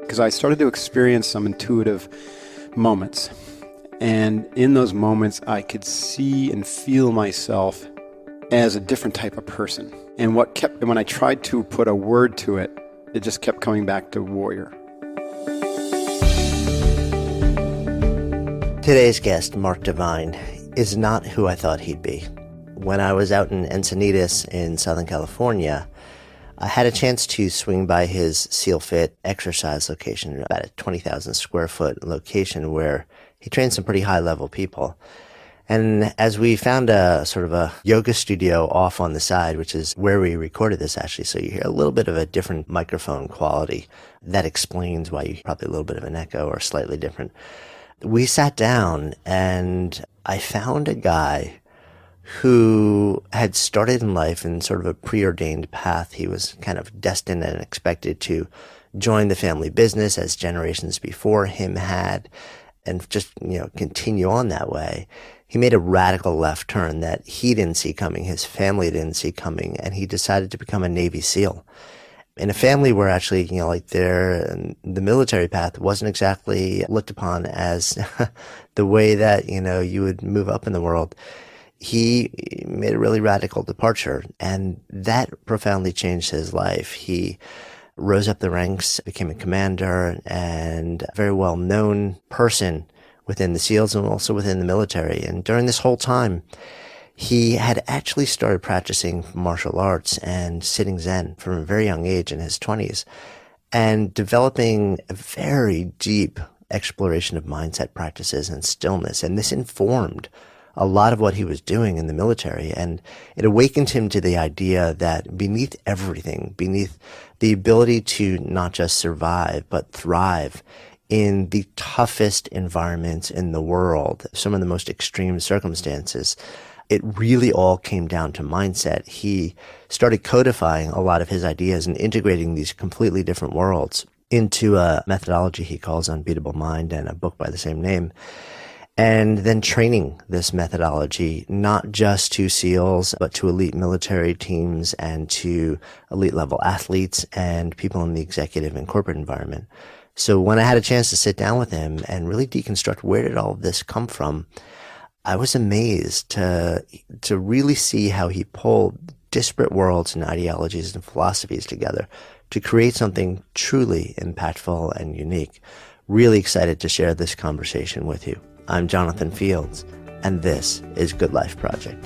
because I started to experience some intuitive moments. And in those moments, I could see and feel myself as a different type of person. And when I tried to put a word to it, it just kept coming back to warrior. Today's guest, Mark Divine, is not who I thought he'd be. When I was out in Encinitas in Southern California, I had a chance to swing by his SEAL Fit exercise location, about a 20,000 square foot location where he trains some pretty high level people. And as we found a sort of a yoga studio off on the side, which is where we recorded this actually, so you hear a little bit of a different microphone quality. That explains why you probably a little bit of an echo or slightly different. We sat down and I found a guy who had started in life in sort of a preordained path. He was kind of destined and expected to join the family business as generations before him had, and just, continue on that way. He made a radical left turn that he didn't see coming, his family didn't see coming, and he decided to become a Navy SEAL. In a family where actually, the military path wasn't exactly looked upon as the way that, you would move up in the world. He made a really radical departure, and that profoundly changed his life. He rose up the ranks, became a commander, and a very well-known person within the SEALs and also within the military. And during this whole time, he had actually started practicing martial arts and sitting Zen from a very young age in his 20s, and developing a very deep exploration of mindset practices and stillness. And this informed a lot of what he was doing in the military. And it awakened him to the idea that beneath everything, beneath the ability to not just survive, but thrive in the toughest environments in the world, some of the most extreme circumstances, it really all came down to mindset. He started codifying a lot of his ideas and integrating these completely different worlds into a methodology he calls Unbeatable Mind and a book by the same name. And then training this methodology, not just to SEALs, but to elite military teams and to elite level athletes and people in the executive and corporate environment. So when I had a chance to sit down with him and really deconstruct where did all of this come from, I was amazed to really see how he pulled disparate worlds and ideologies and philosophies together to create something truly impactful and unique. Really excited to share this conversation with you. I'm Jonathan Fields, and this is Good Life Project.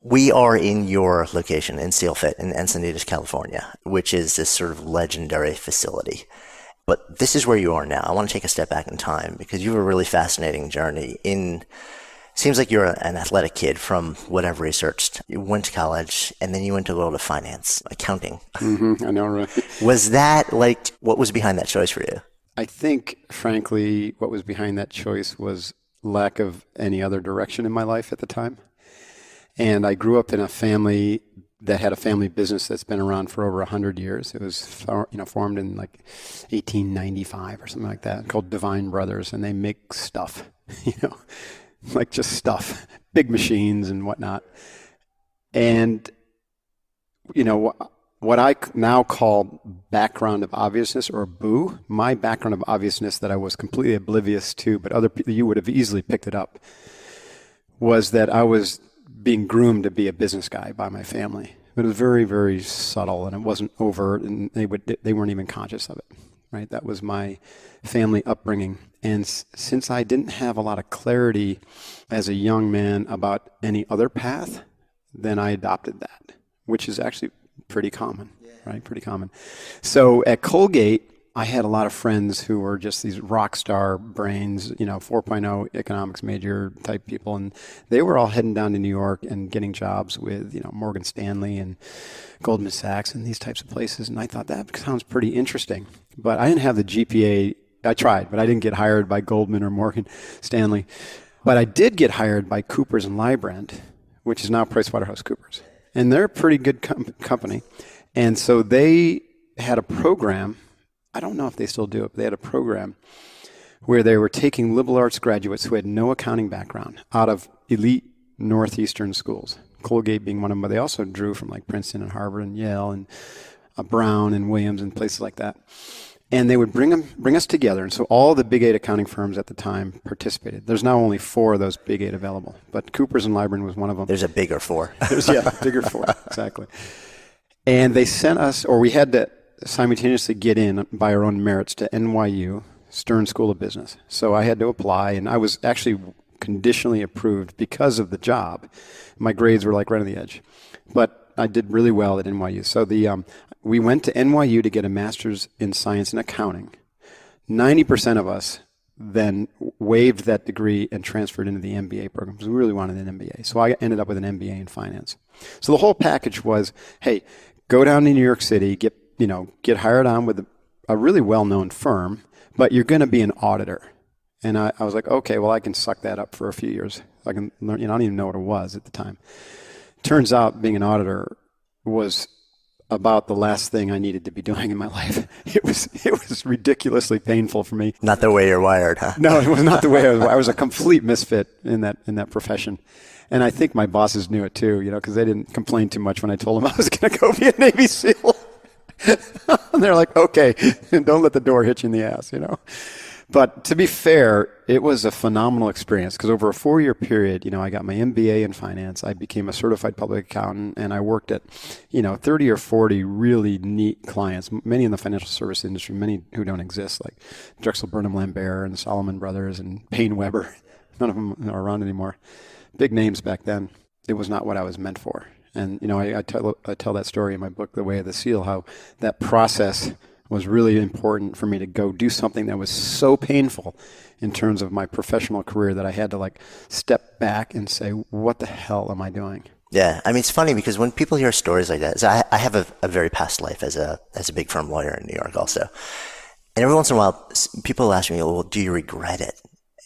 We are in your location in SEAL Fit in Encinitas, California, which is this sort of legendary facility. But this is where you are now. I want to take a step back in time because you have a really fascinating journey. Seems like you're an athletic kid from what I've researched. You went to college and then you went to the world of finance, accounting. Mm-hmm, I know, right? Was that what was behind that choice for you? I think, frankly, what was behind that choice was lack of any other direction in my life at the time. And I grew up in a family that had a family business that's been around for over 100 years. It was formed in 1895 or something like that, called Divine Brothers, and they make stuff, just stuff, big machines and whatnot. And, what I now call background of obviousness, or BOO, my background of obviousness that I was completely oblivious to, but other people, you would have easily picked it up, was that I was being groomed to be a business guy by my family. It was very, very subtle, and it wasn't overt, and they weren't even conscious of it, right? That was my family upbringing. And since I didn't have a lot of clarity as a young man about any other path, then I adopted that, which is actually pretty common, right? Pretty common. So at Colgate, I had a lot of friends who were just these rock star brains, 4.0 economics major type people. And they were all heading down to New York and getting jobs with, Morgan Stanley and Goldman Sachs and these types of places. And I thought that sounds pretty interesting. But I didn't have the GPA. I tried, but I didn't get hired by Goldman or Morgan Stanley. But I did get hired by Coopers and Lybrand, which is now PricewaterhouseCoopers. And they're a pretty good company. And so they had a program. I don't know if they still do it, but they had a program where they were taking liberal arts graduates who had no accounting background out of elite Northeastern schools, Colgate being one of them, but they also drew from Princeton and Harvard and Yale and Brown and Williams and places like that. And they would bring us together. And so all the Big 8 accounting firms at the time participated. There's now only 4 of those Big 8 available, but Coopers and Lybrand was one of them. There's a bigger 4. Bigger 4, exactly. And they sent us, or we had to simultaneously get in by our own merits to NYU, Stern School of Business. So I had to apply, and I was actually conditionally approved because of the job. My grades were like right on the edge. But I did really well at NYU. So we went to NYU to get a master's in science and accounting. 90% of us then waived that degree and transferred into the MBA program because we really wanted an MBA. So I ended up with an MBA in finance. So the whole package was, hey, go down to New York City, get hired on with a really well-known firm, but you're going to be an auditor. And I was like, okay, well, I can suck that up for a few years. I can learn, I don't even know what it was at the time. Turns out being an auditor was about the last thing I needed to be doing in my life. It was ridiculously painful for me. Not the way you're wired, huh? No, it was not the way I was wired. I was a complete misfit in that profession. And I think my bosses knew it too, because they didn't complain too much when I told them I was going to go be a Navy SEAL. And they're like, okay, don't let the door hit you in the ass, But to be fair, it was a phenomenal experience because over a 4-year period, I got my MBA in finance. I became a certified public accountant, and I worked at, 30 or 40 really neat clients, many in the financial service industry, many who don't exist, like Drexel Burnham Lambert and the Solomon Brothers and Payne Weber. None of them are around anymore. Big names back then. It was not what I was meant for. And, I tell that story in my book, The Way of the SEAL, how that process was really important for me to go do something that was so painful in terms of my professional career that I had to step back and say, what the hell am I doing? Yeah. I mean, it's funny because when people hear stories like that, so I have a very past life as a big firm lawyer in New York also. And every once in a while, people ask me, well, do you regret it?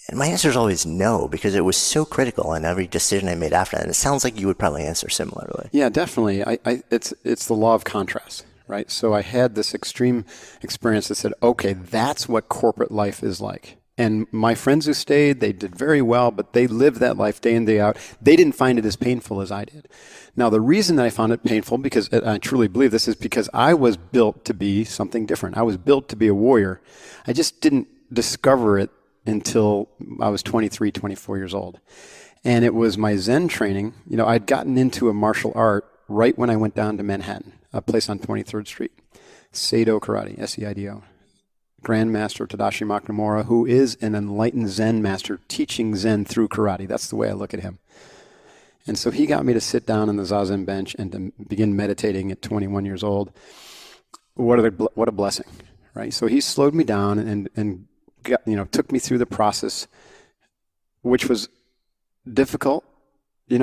And my answer is always no, because it was so critical in every decision I made after that. And it sounds like you would probably answer similarly. Yeah, definitely. It's the law of contrast. Right. So I had this extreme experience that said, okay, that's what corporate life is like. And my friends who stayed, they did very well, but they lived that life day in, day out. They didn't find it as painful as I did. Now, the reason that I found it painful, because I truly believe this, is because I was built to be something different. I was built to be a warrior. I just didn't discover it until I was 23, 24 years old. And it was my Zen training. I'd gotten into a martial art right when I went down to Manhattan, a place on 23rd Street, Seido Karate, S-E-I-D-O. Grandmaster Tadashi Makamura, who is an enlightened Zen master teaching Zen through karate. That's the way I look at him. And so he got me to sit down on the Zazen bench and to begin meditating at 21 years old. What a blessing, right? So he slowed me down and got, took me through the process, which was difficult,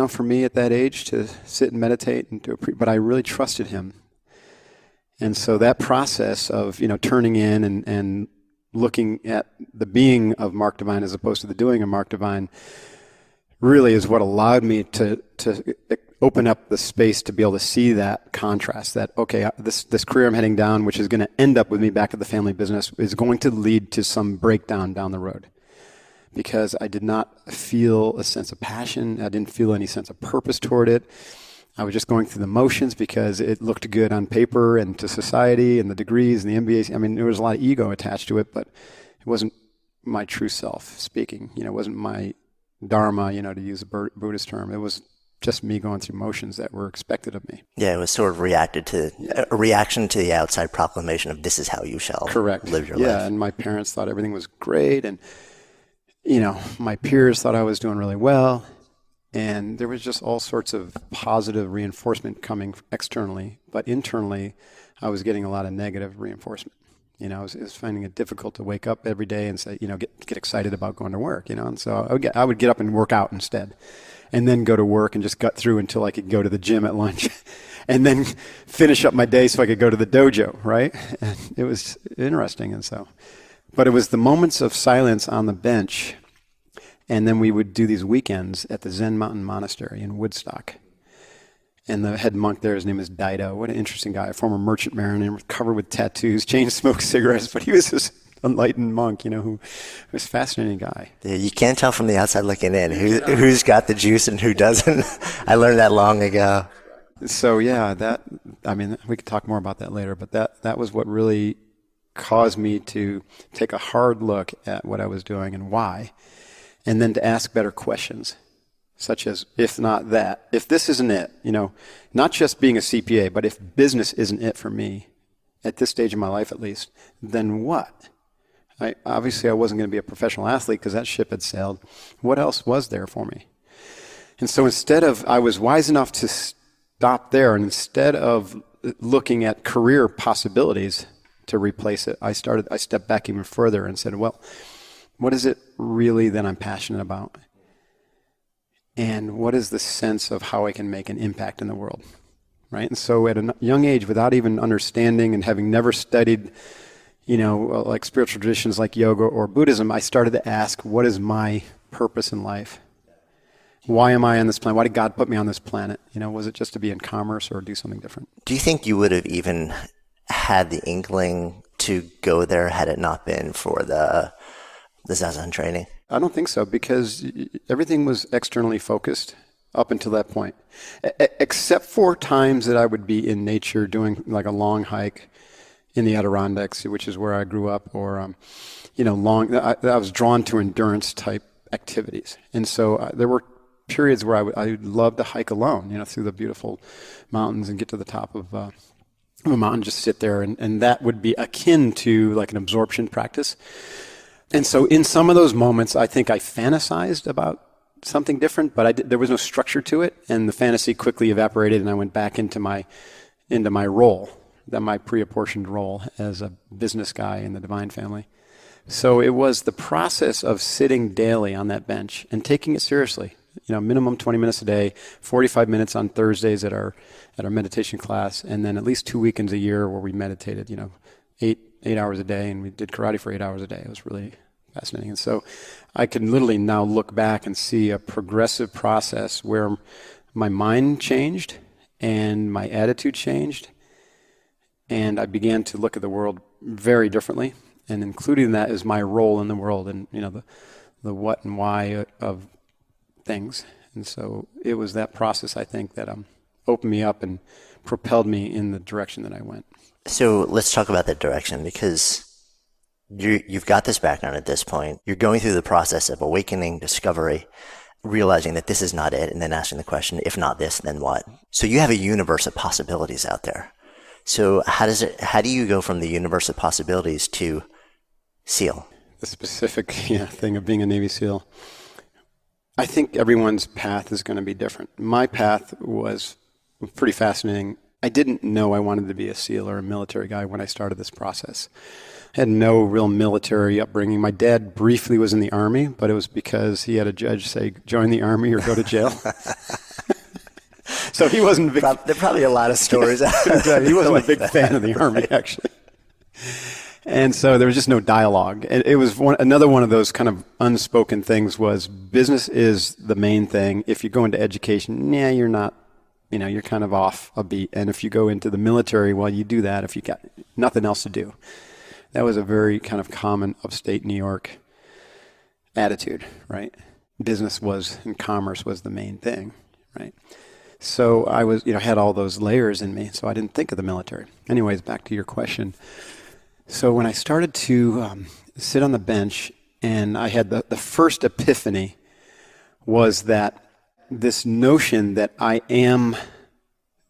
for me at that age to sit and meditate and but I really trusted him. And so that process of, turning in and looking at the being of Mark Divine as opposed to the doing of Mark Divine really is what allowed me to open up the space to be able to see that contrast, that, okay, this career I'm heading down, which is going to end up with me back at the family business, is going to lead to some breakdown down the road. Because I did not feel a sense of passion. I didn't feel any sense of purpose toward it. I was just going through the motions because it looked good on paper and to society and the degrees and the MBAs. I mean, there was a lot of ego attached to it, but it wasn't my true self speaking. It wasn't my dharma, to use a Buddhist term. It was just me going through motions that were expected of me. Yeah, it was sort of a reaction to the outside proclamation of this is how you shall live your life. Yeah, and my parents thought everything was great, and my peers thought I was doing really well, and there was just all sorts of positive reinforcement coming externally, but internally, I was getting a lot of negative reinforcement. I was finding it difficult to wake up every day and say, get excited about going to work, and so I would get up and work out instead, and then go to work and just gut through until I could go to the gym at lunch, and then finish up my day so I could go to the dojo, right? And it was interesting, and so. But it was the moments of silence on the bench, and then we would do these weekends at the Zen Mountain Monastery in Woodstock. And the head monk there, his name is Dido. What an interesting guy, a former merchant mariner, covered with tattoos, chain smoked cigarettes, but he was this enlightened monk, who was a fascinating guy. Yeah, you can't tell from the outside looking in who's got the juice and who doesn't. I learned that long ago. So yeah, I mean, we could talk more about that later, but that was what really caused me to take a hard look at what I was doing and why, and then to ask better questions, such as, if not that, if this isn't it, not just being a CPA, but if business isn't it for me, at this stage of my life at least, then what? Obviously I wasn't going to be a professional athlete because that ship had sailed. What else was there for me? And so I was wise enough to stop there, and instead of looking at career possibilities to replace it, I stepped back even further and said, well, what is it really that I'm passionate about? And what is the sense of how I can make an impact in the world, right? And so at a young age, without even understanding and having never studied, like spiritual traditions like yoga or Buddhism, I started to ask, what is my purpose in life? Why am I on this planet? Why did God put me on this planet? Was it just to be in commerce or do something different? Do you think you would have even had the inkling to go there had it not been for the Zazen training? I don't think so, because everything was externally focused up until that point, except for times that I would be in nature doing like a long hike in the Adirondacks, which is where I grew up, or I was drawn to endurance type activities, and so there were periods where I would love to hike alone, through the beautiful mountains and get to the top of a mountain, just sit there, and that would be akin to like an absorption practice. And so in some of those moments, I think I fantasized about something different, but there was no structure to it, and the fantasy quickly evaporated, and I went back into my role, my pre-apportioned role as a business guy in the Divine family. So it was the process of sitting daily on that bench and taking it seriously. Minimum 20 minutes a day, 45 minutes on Thursdays at our meditation class, and then at least 2 weekends a year where we meditated, 8 hours a day, and we did karate for 8 hours a day. It was really fascinating. And so I can literally now look back and see a progressive process where my mind changed and my attitude changed, and I began to look at the world very differently, and including that is my role in the world and, the what and why of things. And so it was that process, I think, that opened me up and propelled me in the direction that I went. So let's talk about that direction, because you've got this background at this point. You're going through the process of awakening, discovery, realizing that this is not it, and then asking the question, if not this, then what? So you have a universe of possibilities out there. So how do you go from the universe of possibilities to SEAL? The specific thing of being a Navy SEAL. I think everyone's path is going to be different. My path was pretty fascinating. I didn't know I wanted to be a SEAL or a military guy when I started this process. I had no real military upbringing. My dad briefly was in the Army, but it was because he had a judge say, join the Army or go to jail. So he wasn't a big... There are probably a lot of stories out there. He wasn't a big fan of the Army, actually. And so there was just no dialogue. And it was another one of those kind of unspoken things was business is the main thing. If you go into education, you're not, you're kind of off a beat. And if you go into the military, well, you do that if you got nothing else to do. That was a very kind of common upstate New York attitude, right? Business and commerce was the main thing, right? So I was, had all those layers in me, so I didn't think of the military. Anyways, back to your question. So when I started to sit on the bench, and I had the first epiphany was that this notion that I am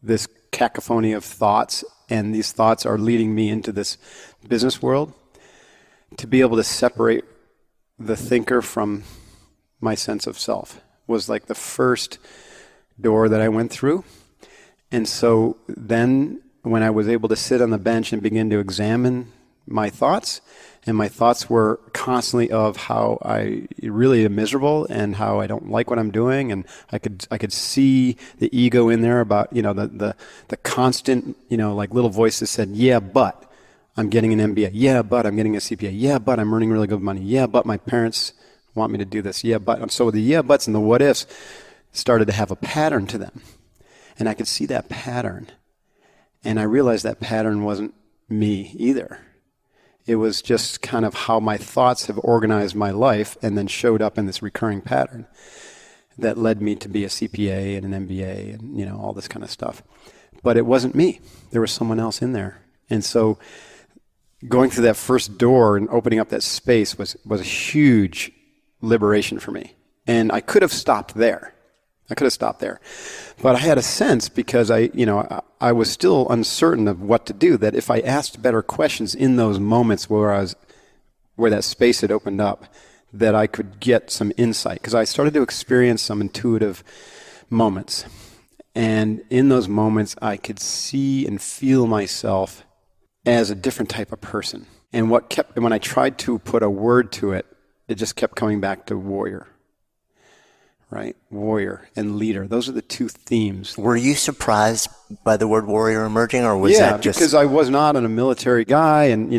this cacophony of thoughts, and these thoughts are leading me into this business world, to be able to separate the thinker from my sense of self was like the first door that I went through. And so then when I was able to sit on the bench and begin to examine my thoughts, and my thoughts were constantly of how I really am miserable and how I don't like what I'm doing, and I could see the ego in there about the constant like little voices said, yeah, but I'm getting an MBA, yeah, but I'm getting a CPA, yeah, but I'm earning really good money, yeah, but my parents want me to do this, yeah, but. And so the yeah buts and the what ifs started to have a pattern to them, and I could see that pattern, and I realized that pattern wasn't me either. It was just kind of how my thoughts have organized my life and then showed up in this recurring pattern that led me to be a CPA and an MBA and, all this kind of stuff. but it wasn't me. There was someone else in there. And so going through that first door and opening up that space was a huge liberation for me. And I could have stopped there. But I had a sense, because I was still uncertain of what to do, that if I asked better questions in those moments where that space had opened up, that I could get some insight. Because I started to experience some intuitive moments. And in those moments, I could see and feel myself as a different type of person. And when I tried to put a word to it, it just kept coming back to warrior. Right? Warrior and leader. Those are the two themes. Were you surprised by the word warrior emerging, or was that just... Yeah, because I was not a military guy, and,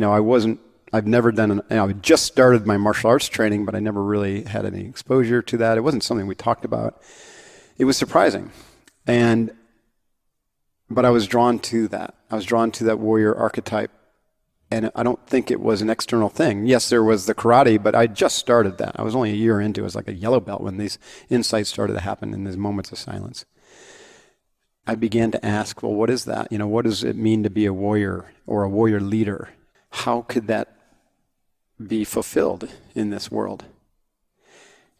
I've never done I just started my martial arts training, but I never really had any exposure to that. It wasn't something we talked about. It was surprising. But I was drawn to that. I was drawn to that warrior archetype. And I don't think it was an external thing. Yes, there was the karate, but I just started that. I was only a year into it. It was like a yellow belt when these insights started to happen in these moments of silence. I began to ask, well, what is that? What does it mean to be a warrior or a warrior leader? How could that be fulfilled in this world?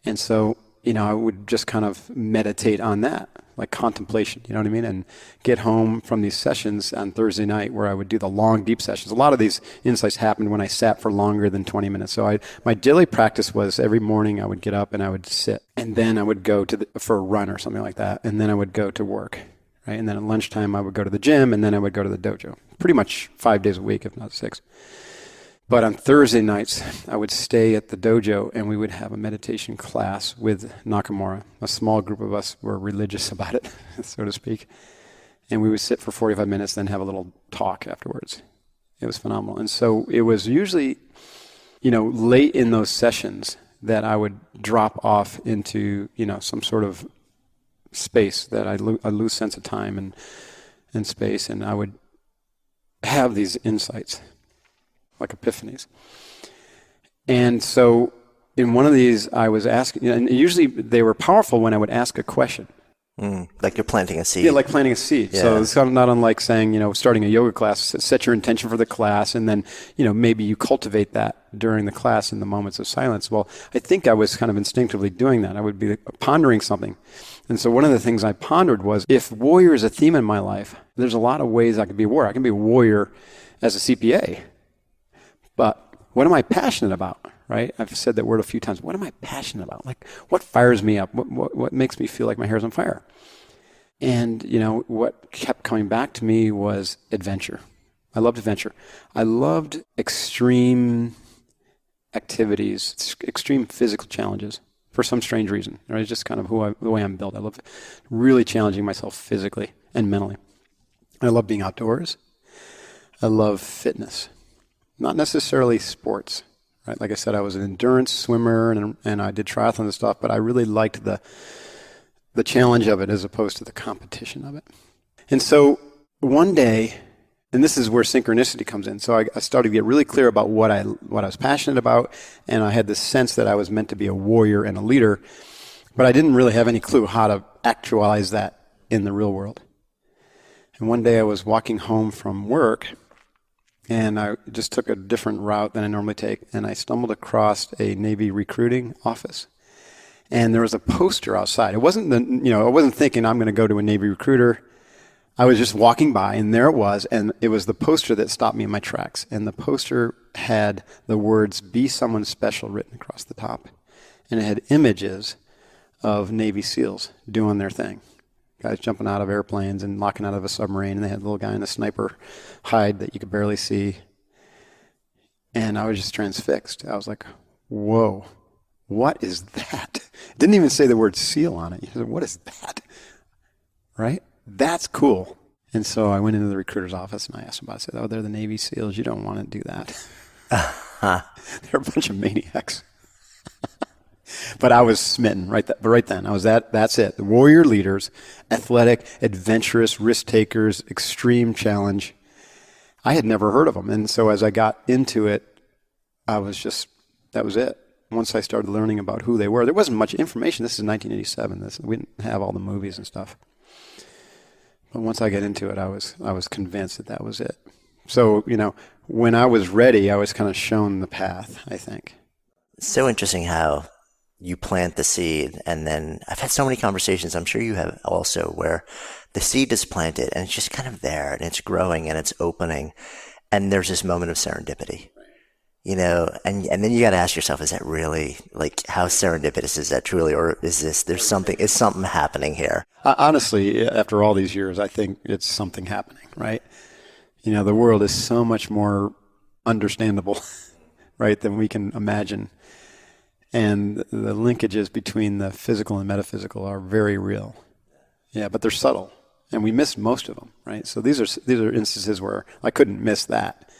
And so, I would just kind of meditate on that, like contemplation, you know what I mean? And get home from these sessions on Thursday night where I would do the long, deep sessions. A lot of these insights happened when I sat for longer than 20 minutes. So my daily practice was every morning I would get up and I would sit. And then I would go for a run or something like that. And then I would go to work, right? And then at lunchtime I would go to the gym, and then I would go to the dojo. Pretty much 5 days a week, if not 6. But on Thursday nights, I would stay at the dojo and we would have a meditation class with Nakamura. A small group of us were religious about it, so to speak. And we would sit for 45 minutes, then have a little talk afterwards. It was phenomenal. And so it was usually, late in those sessions that I would drop off into, some sort of space that I lose sense of time and space, and I would have these insights, like epiphanies. And so in one of these, I was asking, and usually they were powerful when I would ask a question. Like you're planting a seed. Yeah, like planting a seed. Yeah. So it's not unlike saying, starting a yoga class, set your intention for the class, and then, maybe you cultivate that during the class in the moments of silence. Well, I think I was kind of instinctively doing that. I would be pondering something. And so one of the things I pondered was, if warrior is a theme in my life, there's a lot of ways I could be a warrior. I can be a warrior as a CPA. But what am I passionate about, right? I've said that word a few times. What am I passionate about? Like, what fires me up? What makes me feel like my hair's on fire? And, what kept coming back to me was adventure. I loved adventure. I loved extreme activities, extreme physical challenges for some strange reason. Right? It's just kind of the way I'm built. I love really challenging myself physically and mentally. I love being outdoors. I love fitness. Not necessarily sports, right? Like I said, I was an endurance swimmer and I did triathlon and stuff, but I really liked the challenge of it as opposed to the competition of it. And so one day, and this is where synchronicity comes in. So I started to get really clear about what I was passionate about, and I had this sense that I was meant to be a warrior and a leader, but I didn't really have any clue how to actualize that in the real world. And one day I was walking home from work, and I just took a different route than I normally take, and I stumbled across a Navy recruiting office. And there was a poster outside. It wasn't I wasn't thinking I'm going to go to a Navy recruiter. I was just walking by, and there it was, and it was the poster that stopped me in my tracks. And the poster had the words, "Be someone special," written across the top. And it had images of Navy SEALs doing their thing. Guys jumping out of airplanes and locking out of a submarine, and they had a little guy in a sniper hide that you could barely see. And I was just transfixed. I was like, whoa, what is that? It didn't even say the word SEAL on it. You said, what is that? Right? That's cool. And so I went into the recruiter's office and I asked him about it. I said, oh, they're the Navy SEALs. You don't want to do that. They're a bunch of maniacs. But I was smitten right then. I was that's it. The warrior leaders, athletic, adventurous, risk takers, extreme challenge. I had never heard of them. And so as I got into it, that was it. Once I started learning about who they were, there wasn't much information. This is 1987. We didn't have all the movies and stuff. But once I got into it, I was convinced that was it. So, when I was ready, I was kind of shown the path, I think. It's so interesting how you plant the seed, and then I've had so many conversations, I'm sure you have also, where the seed is planted and it's just kind of there and it's growing and it's opening, and there's this moment of serendipity. And then you got to ask yourself, is that really, like, how serendipitous is that truly, or is something happening here? Honestly, after all these years, I think it's something happening, right? The world is so much more understandable, right, than we can imagine. And the linkages between the physical and metaphysical are very real. Yeah, but they're subtle, and we miss most of them, right? So these are instances where I couldn't miss that.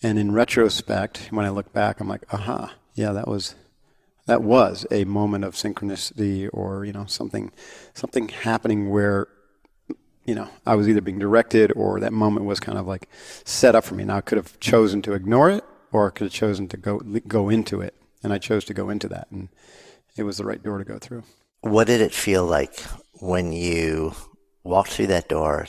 And in retrospect, when I look back, I'm like, aha, yeah, that was a moment of synchronicity, or something happening where I was either being directed, or that moment was kind of like set up for me. Now I could have chosen to ignore it, or I could have chosen to go into it, and I chose to go into that, and it was the right door to go through. What did it feel like when you walked through that door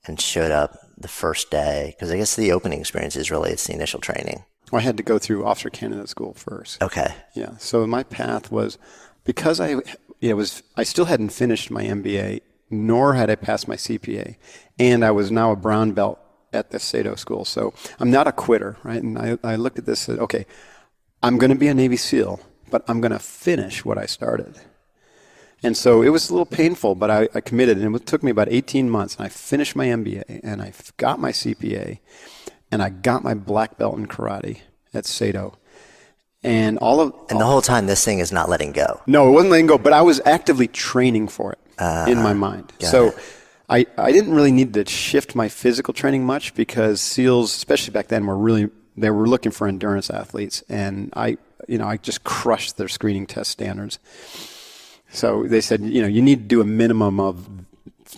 and showed up the first day? Because I guess the opening experience is really, it's the initial training. Well, I had to go through officer candidate school first. Okay. Yeah. So my path was, because I still hadn't finished my MBA, nor had I passed my CPA, and I was now a brown belt at the Sado school. So I'm not a quitter, right? And I looked at this and said, okay, I'm going to be a Navy SEAL, but I'm going to finish what I started. And so it was a little painful, but I committed, and it took me about 18 months, and I finished my MBA, and I got my CPA, and I got my black belt in karate at Sado. And the whole time, this thing is not letting go. No, it wasn't letting go, but I was actively training for it in my mind. So I didn't really need to shift my physical training much, because SEALs, especially back then, they were looking for endurance athletes, and I just crushed their screening test standards. So they said, you need to do a minimum of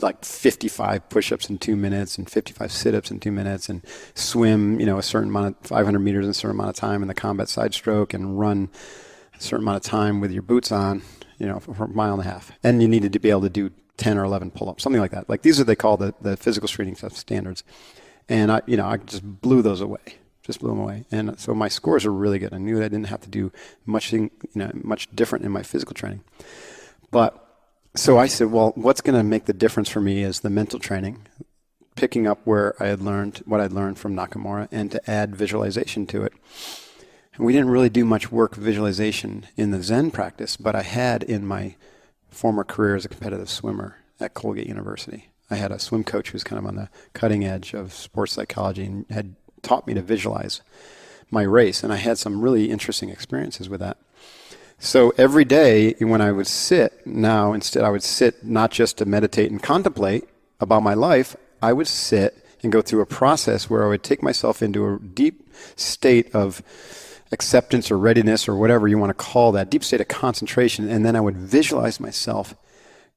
like 55 push-ups in 2 minutes and 55 sit-ups in 2 minutes, and swim, a certain amount of 500 meters in a certain amount of time in the combat side stroke, and run a certain amount of time with your boots on, for a mile and a half. And you needed to be able to do 10 or 11 pull-ups, something like that. Like, these are, they call the physical screening test standards. And I just blew those away. Just blew them away. And so my scores were really good. I knew that I didn't have to do much different in my physical training. But so I said, well, what's going to make the difference for me is the mental training, picking up where I had learned what I'd learned from Nakamura, and to add visualization to it. And we didn't really do much work visualization in the Zen practice, but I had in my former career as a competitive swimmer at Colgate University. I had a swim coach who was kind of on the cutting edge of sports psychology and had taught me to visualize my race, and I had some really interesting experiences with that. So every day when I would sit, I would sit not just to meditate and contemplate about my life, I would sit and go through a process where I would take myself into a deep state of acceptance or readiness, or whatever you want to call that, deep state of concentration, and then I would visualize myself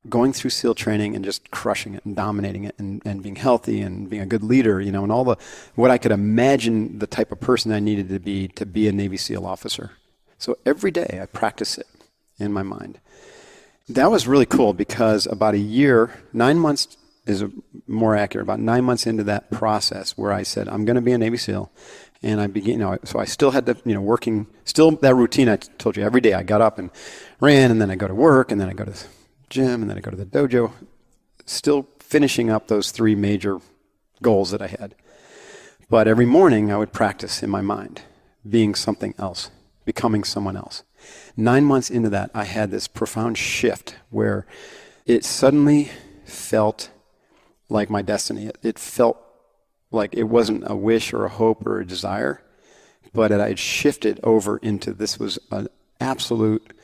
going through SEAL training and just crushing it and dominating it, and being healthy and being a good leader, and all what I could imagine the type of person I needed to be a Navy SEAL officer. So every day I practice it in my mind. That was really cool, because about a year, 9 months is more accurate, about 9 months into that process where I said, I'm going to be a Navy SEAL. And I began, so I still had to, working, still that routine I told you, every day I got up and ran, and then I go to work, and then I go to the gym, and then I go to the dojo, still finishing up those 3 major goals that I had. But every morning I would practice in my mind, being something else, becoming someone else. 9 months into that, I had this profound shift where it suddenly felt like my destiny. It felt like it wasn't a wish or a hope or a desire, but I had shifted over into this was an absolute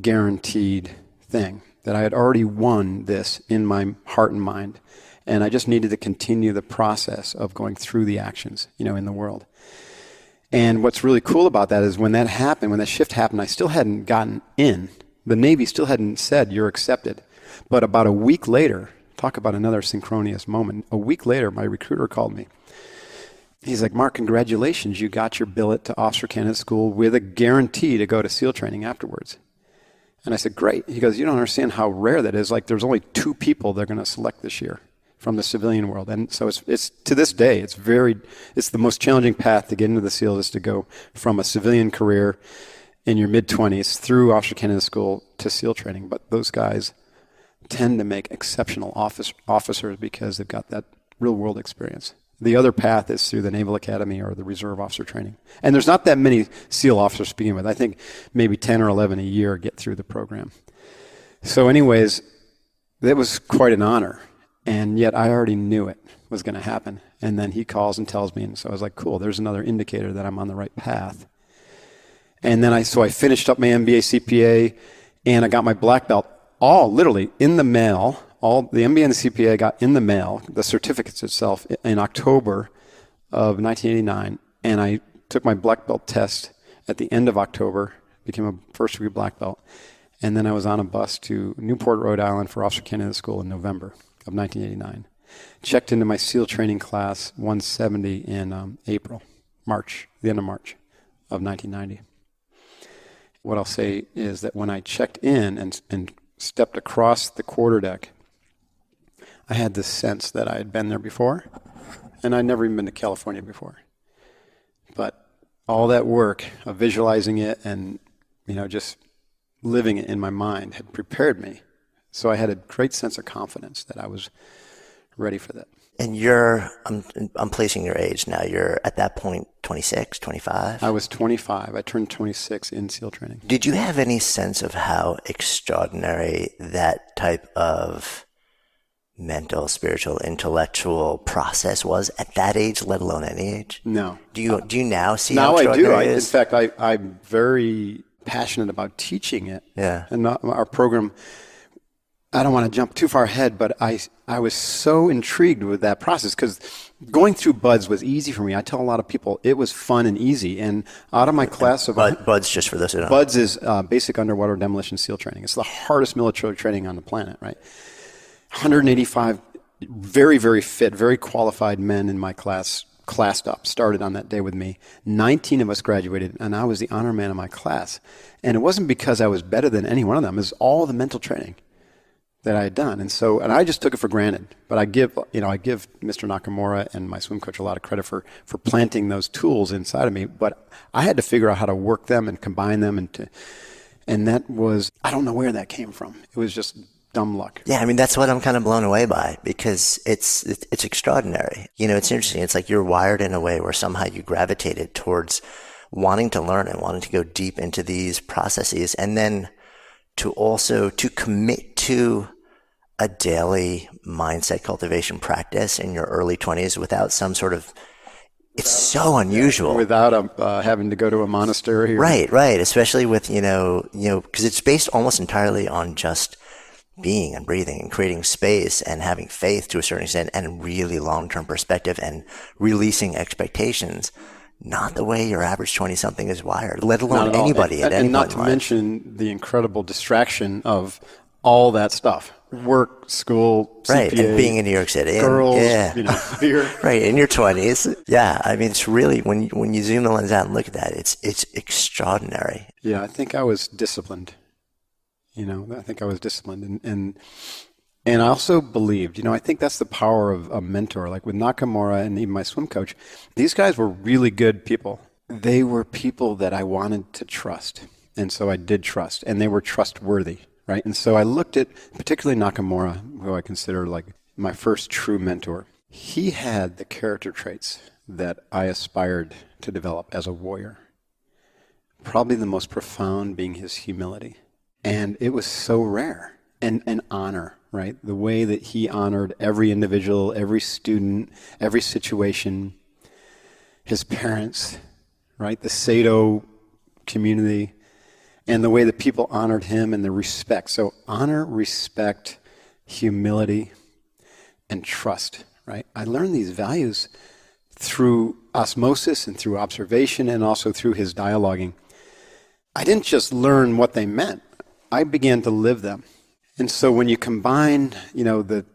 guaranteed thing, that I had already won this in my heart and mind. And I just needed to continue the process of going through the actions, in the world. And what's really cool about that is when that happened, when that shift happened, I still hadn't gotten in. The Navy still hadn't said, you're accepted. But about a week later, talk about another synchronous moment. A week later, my recruiter called me. He's like, Mark, congratulations. You got your billet to officer candidate school with a guarantee to go to SEAL training afterwards. And I said, great. He goes, you don't understand how rare that is. Like, there's only 2 people they're going to select this year. from the civilian world. And so it's to this day, it's the most challenging path to get into the SEALs is to go from a civilian career in your mid-20s through officer candidate school to SEAL training. But those guys tend to make exceptional officers because they've got that real world experience. The other path is through the Naval Academy or the Reserve Officer Training. And there's not that many SEAL officers to begin with. I think maybe 10 or 11 a year get through the program. So anyways, that was quite an honor. And yet I already knew it was going to happen. And then he calls and tells me. And so I was like, cool, there's another indicator that I'm on the right path. And then I finished up my MBA CPA and I got my black belt all literally in the mail. All the MBA and the CPA I got in the mail, the certificates itself, in October of 1989. And I took my black belt test at the end of October, became a first degree black belt. And then I was on a bus to Newport, Rhode Island for Officer Candidate School in November of 1989. Checked into my SEAL training class 170 in March, the end of March of 1990. What I'll say is that when I checked in and stepped across the quarterdeck, I had this sense that I had been there before, and I'd never even been to California before. But all that work of visualizing it and, just living it in my mind had prepared me. So I had a great sense of confidence that I was ready for that. And I'm placing your age now. You're at that point 26, 25? I was 25. I turned 26 in SEAL training. Did you have any sense of how extraordinary that type of mental, spiritual, intellectual process was at that age, let alone any age? No. Do you now see now how extraordinary it is? In fact, I'm very passionate about teaching it. Yeah. And our program, I don't want to jump too far ahead, but I was so intrigued with that process because going through BUDS was easy for me. I tell a lot of people it was fun and easy. And out of my class of... BUDS, just for those who don't know. BUDS is Basic Underwater Demolition SEAL Training. It's the hardest military training on the planet, right? 185 very, very fit, very qualified men in my class classed up, started on that day with me. 19 of us graduated, and I was the honor man of my class. And it wasn't because I was better than any one of them. It was all the mental training that I had done. And I just took it for granted. But I give Mr. Nakamura and my swim coach a lot of credit for planting those tools inside of me. But I had to figure out how to work them and combine them. And that was, I don't know where that came from. It was just dumb luck. Yeah, I mean, that's what I'm kind of blown away by because it's extraordinary. It's interesting. It's like you're wired in a way where somehow you gravitated towards wanting to learn and wanting to go deep into these processes, and then to commit to a daily mindset cultivation practice in your early 20s without some sort of, it's so unusual. Without having to go to a monastery. Right. Especially with, because it's based almost entirely on just being and breathing and creating space and having faith to a certain extent and really long-term perspective and releasing expectations. Not the way your average 20-something is wired, let alone anybody at any point. And not to mention the incredible distraction of all that stuff. Work, school, CPA, right, and being in New York City. Girls, fear. Right, in your 20s. Yeah, I mean, it's really, when you zoom the lens out and look at that, it's extraordinary. Yeah, I think I was disciplined. I think I was disciplined. And I also believed, I think that's the power of a mentor. Like with Nakamura and even my swim coach, these guys were really good people. They were people that I wanted to trust. And so I did trust. And they were trustworthy, right? And so I looked at, particularly Nakamura, who I consider like my first true mentor. He had the character traits that I aspired to develop as a warrior. Probably the most profound being his humility. And it was so rare. And honor, right? The way that he honored every individual, every student, every situation, his parents, right? The Sado community, and the way that people honored him and the respect. So honor, respect, humility, and trust, right? I learned these values through osmosis and through observation and also through his dialoguing. I didn't just learn what they meant. I began to live them. And so when you combine, the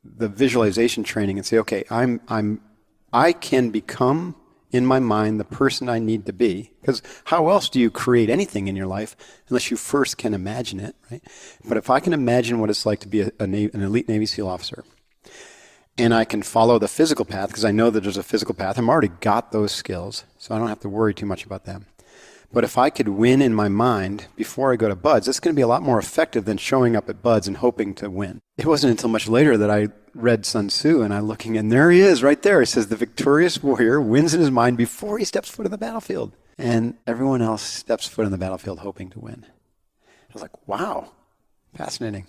visualization training and say, okay, I can become in my mind the person I need to be, because how else do you create anything in your life unless you first can imagine it, right? But if I can imagine what it's like to be an elite Navy SEAL officer, and I can follow the physical path because I know that there's a physical path. I'm already got those skills, so I don't have to worry too much about them. But if I could win in my mind before I go to Buds, it's going to be a lot more effective than showing up at Buds and hoping to win. It wasn't until much later that I read Sun Tzu, and I'm looking, and there he is right there. It says the victorious warrior wins in his mind before he steps foot on the battlefield. And everyone else steps foot on the battlefield hoping to win. I was like, wow, fascinating.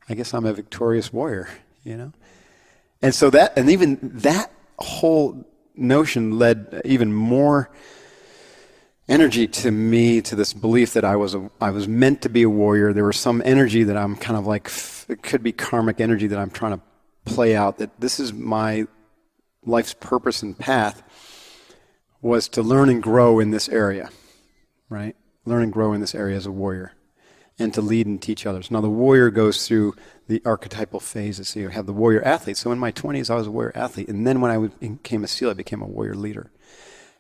I guess I'm a victorious warrior, you know? And so that, and even that whole notion led even more energy to me, to this belief that I was meant to be a warrior. There was some energy that I'm kind of like, it could be karmic energy that I'm trying to play out, that this is my life's purpose and path, was to learn and grow in this area, right? Learn and grow in this area as a warrior, and to lead and teach others. Now the warrior goes through the archetypal phases. So you have the warrior athlete. So in my 20s, I was a warrior athlete. And then when I became a SEAL, I became a warrior leader.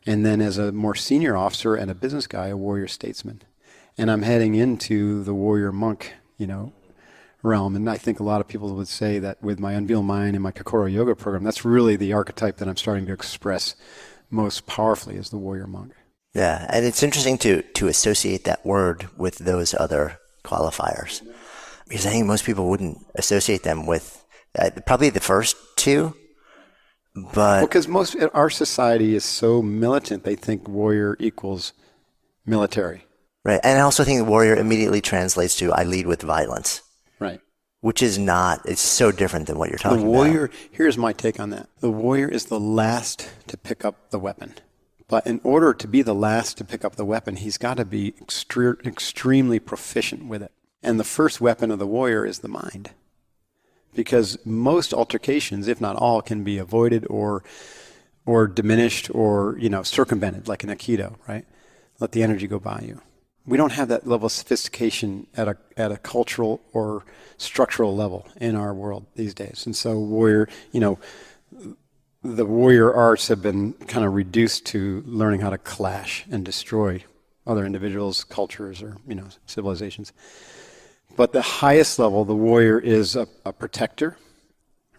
And then as a more senior officer and a business guy, a warrior statesman. And I'm heading into the warrior monk, realm. And I think a lot of people would say that with my Unveil Mind and my Kokoro Yoga program, that's really the archetype that I'm starting to express most powerfully as the warrior monk. Yeah, and it's interesting to associate that word with those other qualifiers. Because I think most people wouldn't associate them with probably the first two. But because our society is so militant, they think warrior equals military. Right. And I also think warrior immediately translates to I lead with violence. Right. Which is not, it's so different than what you're talking about. The warrior, here's my take on that. The warrior is the last to pick up the weapon. But in order to be the last to pick up the weapon, he's got to be extremely proficient with it. And the first weapon of the warrior is the mind. Because most altercations, if not all, can be avoided or diminished or, circumvented, like an Aikido, right? Let the energy go by you. We don't have that level of sophistication at a cultural or structural level in our world these days. And so the warrior arts have been kind of reduced to learning how to clash and destroy other individuals, cultures, or, civilizations. But the highest level, the warrior is a protector,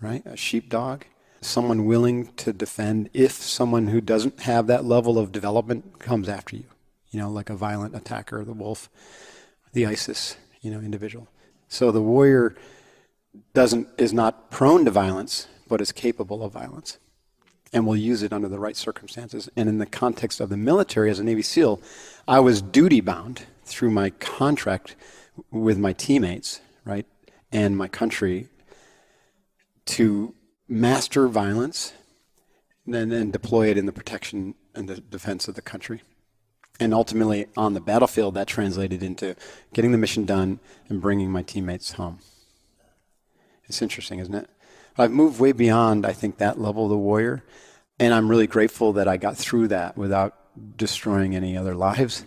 right? A sheepdog, someone willing to defend if someone who doesn't have that level of development comes after you, like a violent attacker, the wolf, the ISIS, individual. So the warrior is not prone to violence, but is capable of violence and will use it under the right circumstances. And in the context of the military, as a Navy SEAL, I was duty bound through my contract with my teammates, right, and my country to master violence and then deploy it in the protection and the defense of the country. And ultimately, on the battlefield, that translated into getting the mission done and bringing my teammates home. It's interesting, isn't it? I've moved way beyond, I think, that level of the warrior, and I'm really grateful that I got through that without destroying any other lives.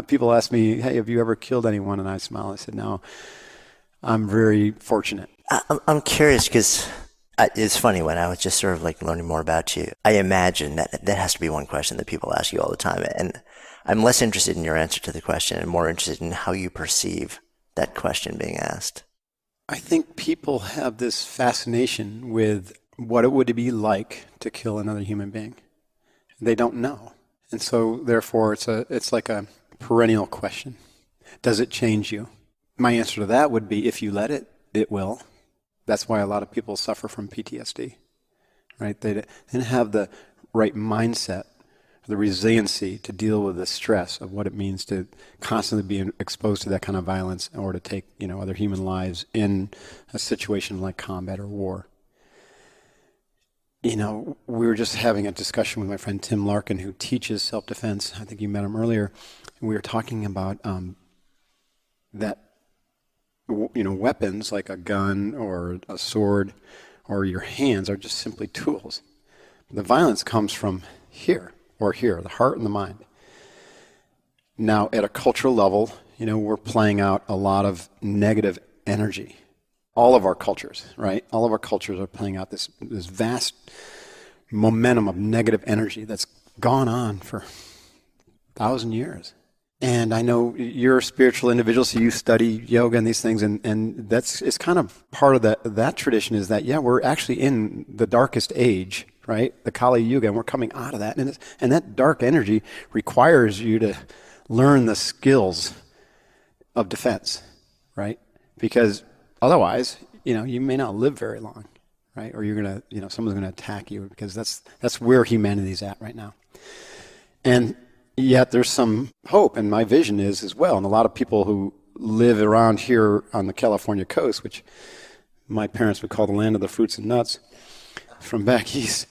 People ask me, hey, have you ever killed anyone? And I smile. I said, no, I'm very fortunate. I'm curious because it's funny when I was just sort of like learning more about you. I imagine that has to be one question that people ask you all the time. And I'm less interested in your answer to the question and more interested in how you perceive that question being asked. I think people have this fascination with what it would be like to kill another human being. They don't know. And so, therefore, it's like a perennial question. Does it change you? My answer to that would be, if you let it, it will. That's why a lot of people suffer from PTSD, right? They didn't have the right mindset, the resiliency to deal with the stress of what it means to constantly be exposed to that kind of violence or to take, other human lives in a situation like combat or war. We were just having a discussion with my friend Tim Larkin, who teaches self-defense. I think you met him earlier. And we were talking about that, weapons like a gun or a sword or your hands are just simply tools. The violence comes from here or here, the heart and the mind. Now, at a cultural level, we're playing out a lot of negative energy. All of our cultures, right? All of our cultures are playing out this vast momentum of negative energy that's gone on for 1,000 years. And I know you're a spiritual individual, so you study yoga and these things, and it's kind of part of that tradition is that, yeah, we're actually in the darkest age, right? The Kali Yuga, and we're coming out of that. And that dark energy requires you to learn the skills of defense, right? Because otherwise, you may not live very long, right? Or you're going to, someone's going to attack you, because that's where humanity's at right now. And yet there's some hope, and my vision is as well. And a lot of people who live around here on the California coast, which my parents would call the land of the fruits and nuts from back east,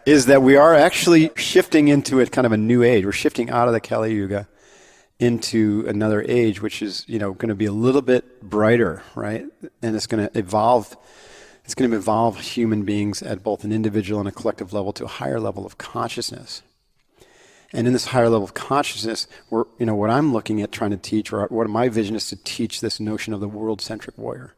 is that we are actually shifting into a kind of a new age. We're shifting out of the Kali Yuga into another age, which is, going to be a little bit brighter, right? And it's going to evolve. It's going to evolve human beings at both an individual and a collective level to a higher level of consciousness. And in this higher level of consciousness, what I'm looking at trying to teach, or what my vision is to teach, this notion of the world-centric warrior.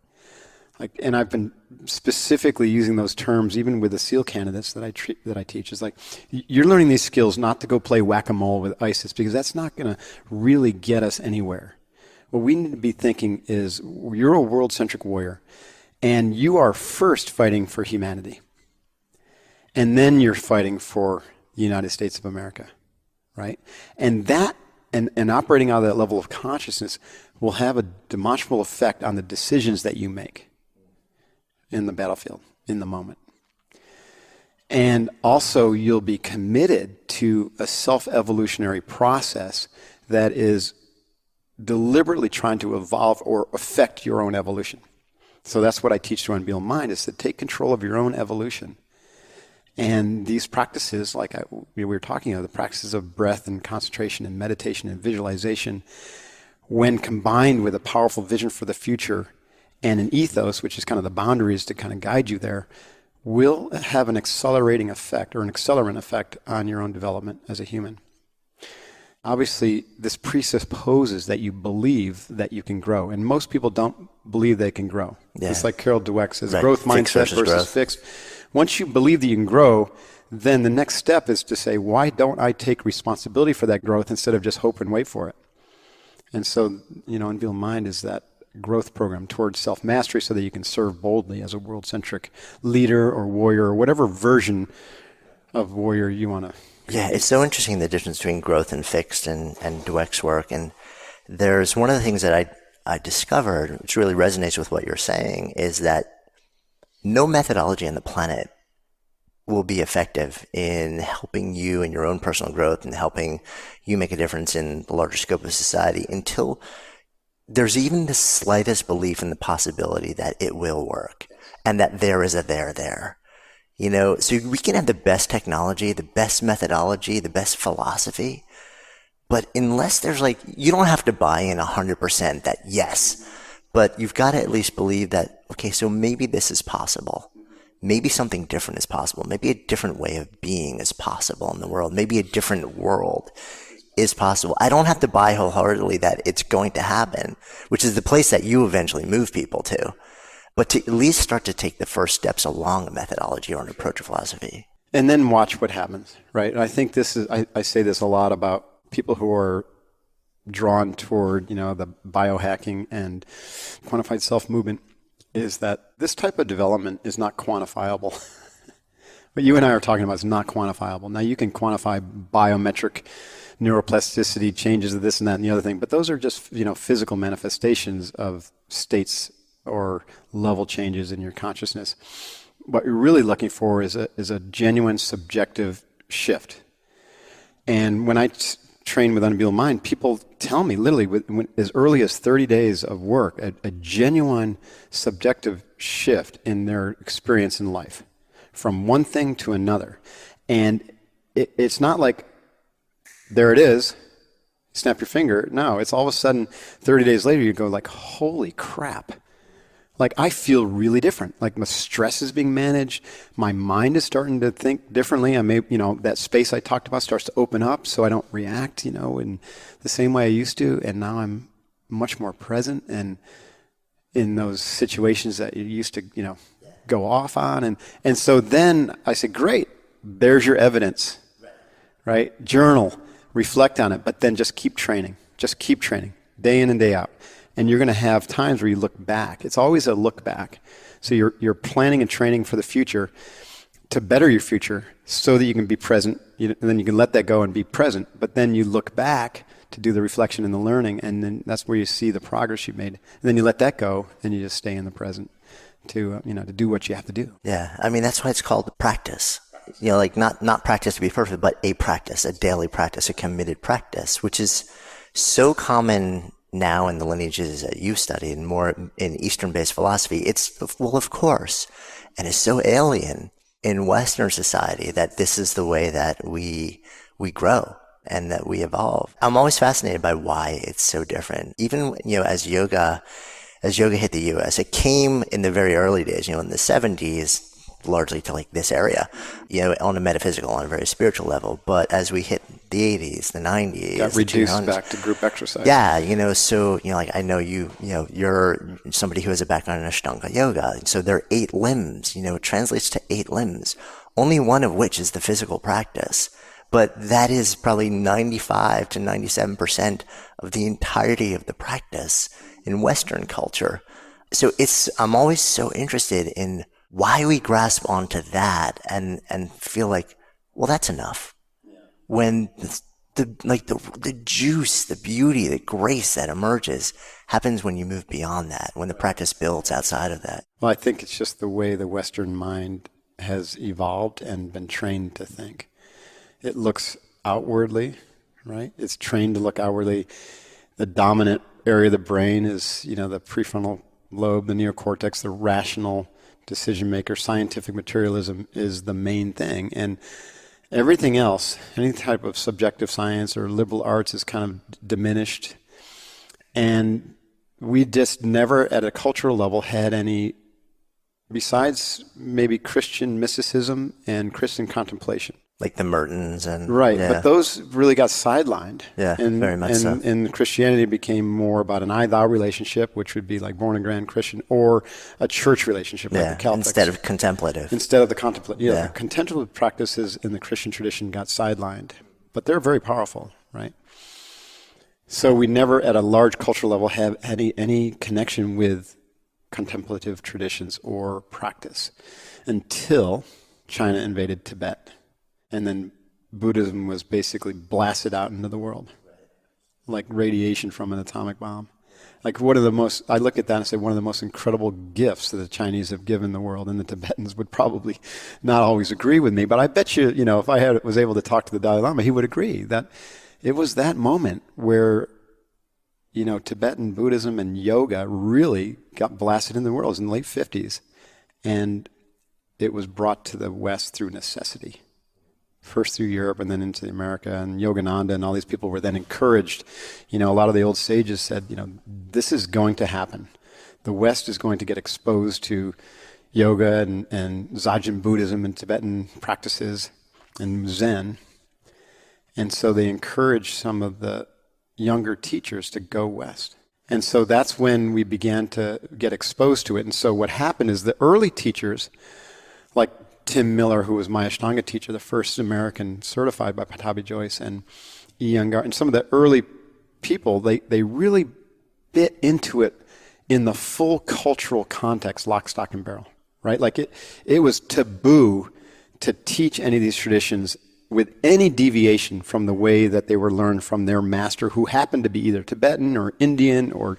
And I've been specifically using those terms even with the SEAL candidates that I teach. It's like, you're learning these skills not to go play whack-a-mole with ISIS, because that's not going to really get us anywhere. What we need to be thinking is, you're a world-centric warrior, and you are first fighting for humanity. And then you're fighting for the United States of America. Right? And that, and operating out of that level of consciousness will have a demonstrable effect on the decisions that you make in the battlefield, in the moment. And also, you'll be committed to a self-evolutionary process that is deliberately trying to evolve or affect your own evolution. So that's what I teach to Unveiled Mind, is to take control of your own evolution. And these practices, like we were talking about, the practices of breath and concentration and meditation and visualization, when combined with a powerful vision for the future and an ethos, which is kind of the boundaries to kind of guide you there, will have an accelerating effect, or an accelerant effect, on your own development as a human. Obviously, this presupposes that you believe that you can grow. And most people don't believe they can grow. Yeah. It's like Carol Dweck says, right. Growth mindset versus fixed. Once you believe that you can grow, then the next step is to say, why don't I take responsibility for that growth instead of just hope and wait for it? And so, Unveiled Mind is that growth program towards self-mastery, so that you can serve boldly as a world-centric leader or warrior, or whatever version of warrior you want to. Yeah, it's so interesting, the difference between growth and fixed and Dweck's work. And there's one of the things that I discovered, which really resonates with what you're saying, is that no methodology on the planet will be effective in helping you in your own personal growth and helping you make a difference in the larger scope of society until there's even the slightest belief in the possibility that it will work and that there is a there. So we can have the best technology, the best methodology, the best philosophy, but unless there's you don't have to buy in 100% that yes, but you've got to at least believe that, okay, so maybe this is possible. Maybe something different is possible. Maybe a different way of being is possible in the world. Maybe a different world is possible. I don't have to buy wholeheartedly that it's going to happen, which is the place that you eventually move people to. But to at least start to take the first steps along a methodology or an approach or philosophy. And then watch what happens, right? And I think this is, I say this a lot about people who are drawn toward, the biohacking and quantified self movement, is that this type of development is not quantifiable. What you and I are talking about is not quantifiable. Now, you can quantify biometric neuroplasticity, changes of this and that and the other thing, but those are just, physical manifestations of states or level changes in your consciousness. What you're really looking for is a genuine subjective shift. And when I train with Unveiled Mind, people tell me literally as early as 30 days of work, a genuine subjective shift in their experience in life from one thing to another. And it's not like, there it is, snap your finger. No, it's all of a sudden 30 days later you go holy crap. I feel really different. My stress is being managed. My mind is starting to think differently. I may, that space I talked about starts to open up so I don't react, in the same way I used to. And now I'm much more present and in those situations that you used to, go off on. And so then I said, great, there's your evidence, right? Journal, reflect on it, but then just keep training. Just keep training, day in and day out. And you're going to have times where you look back. It's always a look back. So you're planning and training for the future to better your future so that you can be present. And then you can let that go and be present. But then you look back to do the reflection and the learning, and then that's where you see the progress you've made. And then you let that go, and you just stay in the present to to do what you have to do. Yeah, I mean, that's why it's called practice. Like not practice to be perfect, but a practice, a daily practice, a committed practice, which is so common now in the lineages that you study and more in Eastern-based philosophy. It's, well, of course, and it's so alien in Western society that this is the way that we grow and that we evolve. I'm always fascinated by why it's so different. Even, as yoga hit the US, it came in the very early days, in the 70s, largely to like this area, on a metaphysical, on a very spiritual level. But as we hit the 80s, the 90s, got reduced back to group exercise. Yeah, so, like I know you're somebody who has a background in Ashtanga yoga. So there are 8 limbs, it translates to 8 limbs, only one of which is the physical practice. But that is probably 95 to 97% of the entirety of the practice in Western culture. So I'm always so interested in why we grasp onto that and feel like, well, that's enough. Yeah. When the juice, the beauty, the grace that emerges happens when you move beyond that, when the practice builds outside of that. Well, I think it's just the way the Western mind has evolved and been trained to think. It looks outwardly, right? It's trained to look outwardly. The dominant area of the brain is, the prefrontal lobe, the neocortex, the rational decision maker. Scientific materialism is the main thing. And everything else, any type of subjective science or liberal arts is kind of diminished. And we just never at a cultural level had any, besides maybe Christian mysticism and Christian contemplation. Like the Mertens and... Right, yeah. But those really got sidelined. Yeah, very much so. And Christianity became more about an I-thou relationship, which would be like born-again Christian, or a church relationship like the Catholics. Instead of contemplative. Instead of the contemplative. The contemplative practices in the Christian tradition got sidelined. But they're very powerful, right? So we never at a large cultural level have any connection with contemplative traditions or practice until China invaded Tibet. And then Buddhism was basically blasted out into the world, like radiation from an atomic bomb. Like I look at that and say one of the most incredible gifts that the Chinese have given the world, and the Tibetans would probably not always agree with me, but I bet you, if I was able to talk to the Dalai Lama, he would agree that it was that moment where, Tibetan Buddhism and yoga really got blasted in the world. It was in the late 50s, and it was brought to the West through necessity. First through Europe and then into America, and Yogananda and all these people were then encouraged. A lot of the old sages said, this is going to happen. The West is going to get exposed to yoga and Dzogchen Buddhism and Tibetan practices and Zen. And so they encouraged some of the younger teachers to go West. And so that's when we began to get exposed to it. And so what happened is the early teachers, like Tim Miller, who was my Ashtanga teacher, the first American certified by Pattabhi Jois, and Iyengar, and some of the early people, they really bit into it in the full cultural context, lock, stock, and barrel, right? Like it was taboo to teach any of these traditions with any deviation from the way that they were learned from their master, who happened to be either Tibetan or Indian or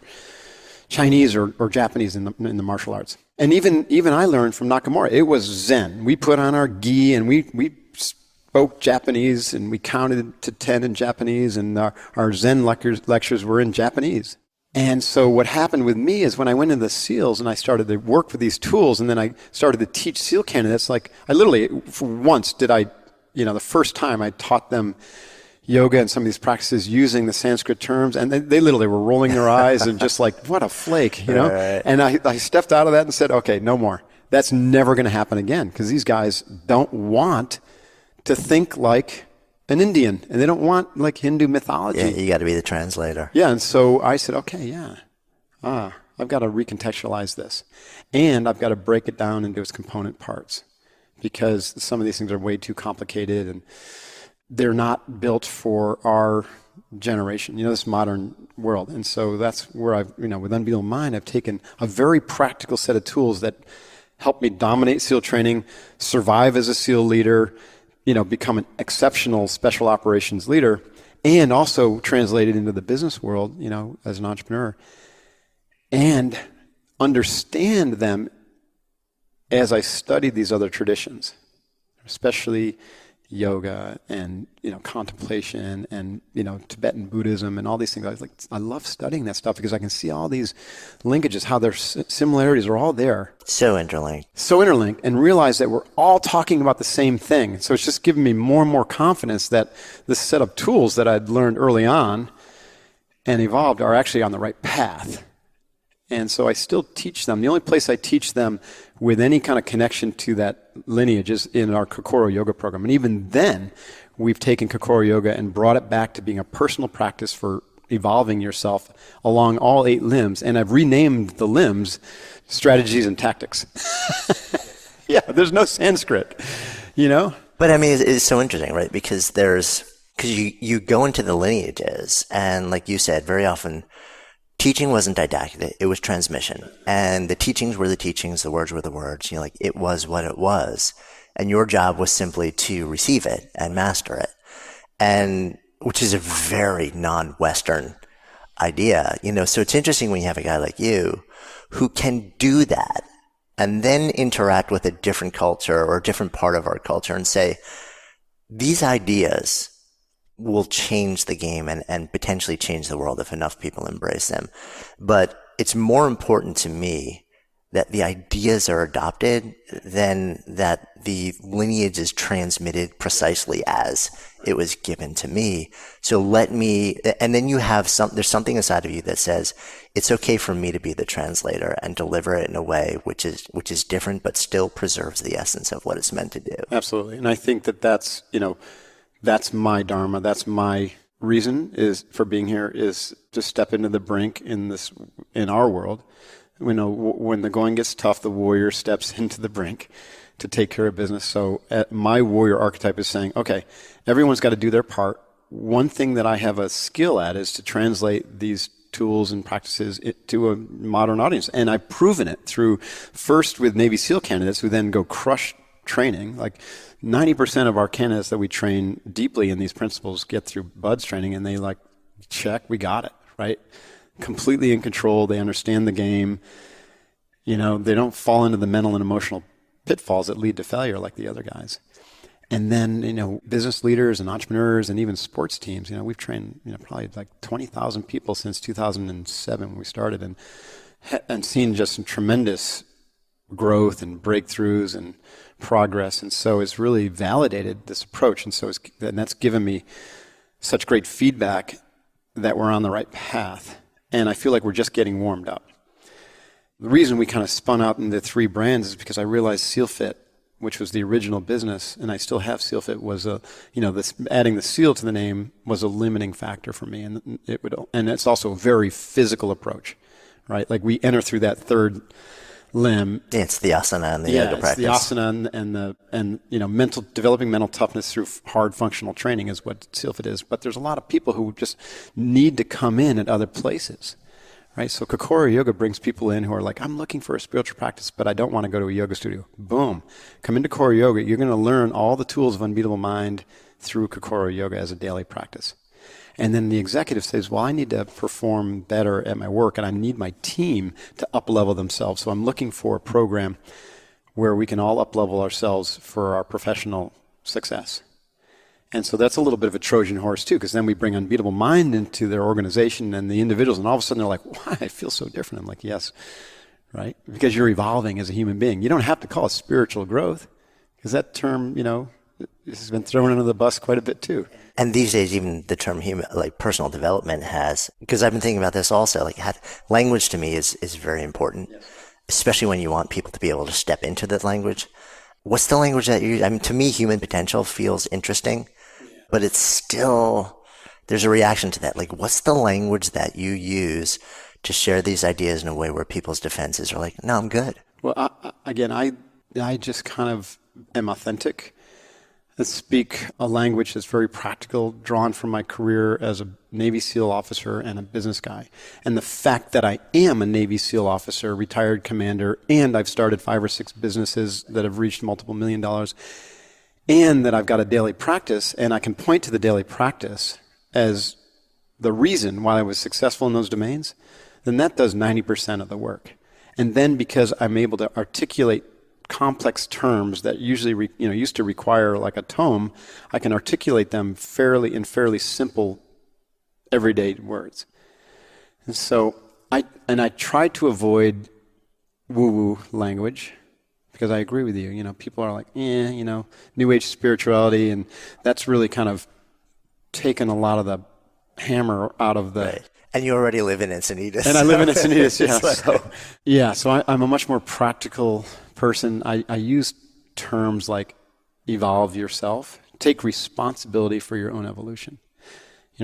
Chinese or Japanese in the martial arts. And even I learned from Nakamura, it was Zen. We put on our gi and we spoke Japanese and we counted to 10 in Japanese, and our Zen lectures were in Japanese. And so what happened with me is when I went into the SEALs and I started to work with these tools, and then I started to teach SEAL candidates, like I literally, for once the first time I taught them yoga and some of these practices using the Sanskrit terms, and they literally were rolling their eyes and just like, what a flake, Right. And I stepped out of that and said, okay, no more. That's never going to happen again, because these guys don't want to think like an Indian, and they don't want like Hindu mythology. Yeah, you got to be the translator. Yeah, and so I said, okay, I've got to recontextualize this, and I've got to break it down into its component parts, because some of these things are way too complicated, and they're not built for our generation, this modern world. And so that's where I've, with Unbeatable Mind, I've taken a very practical set of tools that help me dominate SEAL training, survive as a SEAL leader, become an exceptional special operations leader, and also translate it into the business world, as an entrepreneur, and understand them as I studied these other traditions, especially yoga and contemplation and Tibetan Buddhism and all these things. I love studying that stuff because I can see all these linkages, how their similarities are all there. So interlinked, and realize that we're all talking about the same thing. So it's just given me more and more confidence that this set of tools that I'd learned early on and evolved are actually on the right path. And so I still teach them. The only place I teach them with any kind of connection to that lineage is in our Kokoro Yoga program. And even then, we've taken Kokoro Yoga and brought it back to being a personal practice for evolving yourself along all 8 limbs. And I've renamed the limbs strategies and tactics. Yeah, there's no Sanskrit, But I mean, it's so interesting, right? Because you go into the lineages, and like you said, very often, teaching wasn't didactic, it was transmission. And the teachings were the teachings, the words were the words, it was what it was. And your job was simply to receive it and master it. And which is a very non-Western idea, so it's interesting when you have a guy like you who can do that and then interact with a different culture or a different part of our culture and say, these ideas will change the game and potentially change the world if enough people embrace them. But it's more important to me that the ideas are adopted than that the lineage is transmitted precisely as it was given to me. So and then you have there's something inside of you that says, it's okay for me to be the translator and deliver it in a way which is different, but still preserves the essence of what it's meant to do. Absolutely. And I think that's my dharma. That's my reason for being here, is to step into the brink in our world. When the going gets tough, the warrior steps into the brink to take care of business. So my warrior archetype is saying, okay, everyone's got to do their part. One thing that I have a skill at is to translate these tools and practices to a modern audience. And I've proven it first with Navy SEAL candidates who then go crush training. Like 90% of our candidates that we train deeply in these principles get through BUDS training, and they check, we got it, right? Completely in control. They understand the game. They don't fall into the mental and emotional pitfalls that lead to failure like the other guys. And then, business leaders and entrepreneurs and even sports teams, we've trained, probably 20,000 people since 2007 when we started, and seen just some tremendous growth and breakthroughs and progress. And so it's really validated this approach. And that's given me such great feedback that we're on the right path. And I feel like we're just getting warmed up. The reason we kind of spun out into 3 brands is because I realized SEALFIT, which was the original business, and I still have SEALFIT, was adding the SEAL to the name was a limiting factor for me. And it's also a very physical approach, right? Like we enter through that third limb. It's the asana and the yoga practice. The asana and developing mental toughness through hard functional training is what SEALFIT is. But there's a lot of people who just need to come in at other places, right? So Kokoro Yoga brings people in who are like, I'm looking for a spiritual practice, but I don't want to go to a yoga studio. Boom. Come into Kokoro Yoga. You're going to learn all the tools of Unbeatable Mind through Kokoro Yoga as a daily practice. And then the executive says, well, I need to perform better at my work, and I need my team to up-level themselves. So I'm looking for a program where we can all up-level ourselves for our professional success. And so that's a little bit of a Trojan horse, too, because then we bring Unbeatable Mind into their organization and the individuals, and all of a sudden they're like, why? I feel so different. I'm like, yes, right? Because you're evolving as a human being. You don't have to call it spiritual growth, because that term, has been thrown under the bus quite a bit, too. And these days, even the term personal development has, because I've been thinking about this also, language to me is very important, yes. Especially when you want people to be able to step into that language. What's the language that to me, human potential feels interesting, but it's still, there's a reaction to that. What's the language that you use to share these ideas in a way where people's defenses are like, no, I'm good? Well, I just kind of am authentic. I speak a language that's very practical, drawn from my career as a Navy SEAL officer and a business guy. And the fact that I am a Navy SEAL officer, retired commander, and I've started 5 or 6 businesses that have reached multiple $1 million, and that I've got a daily practice, and I can point to the daily practice as the reason why I was successful in those domains, then that does 90% of the work. And then because I'm able to articulate complex terms that usually used to require like a tome, I can articulate them in fairly simple everyday words. And so I try to avoid woo-woo language, because I agree with you. People are like, New Age spirituality, and that's really kind of taken a lot of the hammer out of the... Right. And you already live in Encinitas. And I live in Encinitas, yeah. So I'm a much more practical person. I use terms like evolve yourself, take responsibility for your own evolution.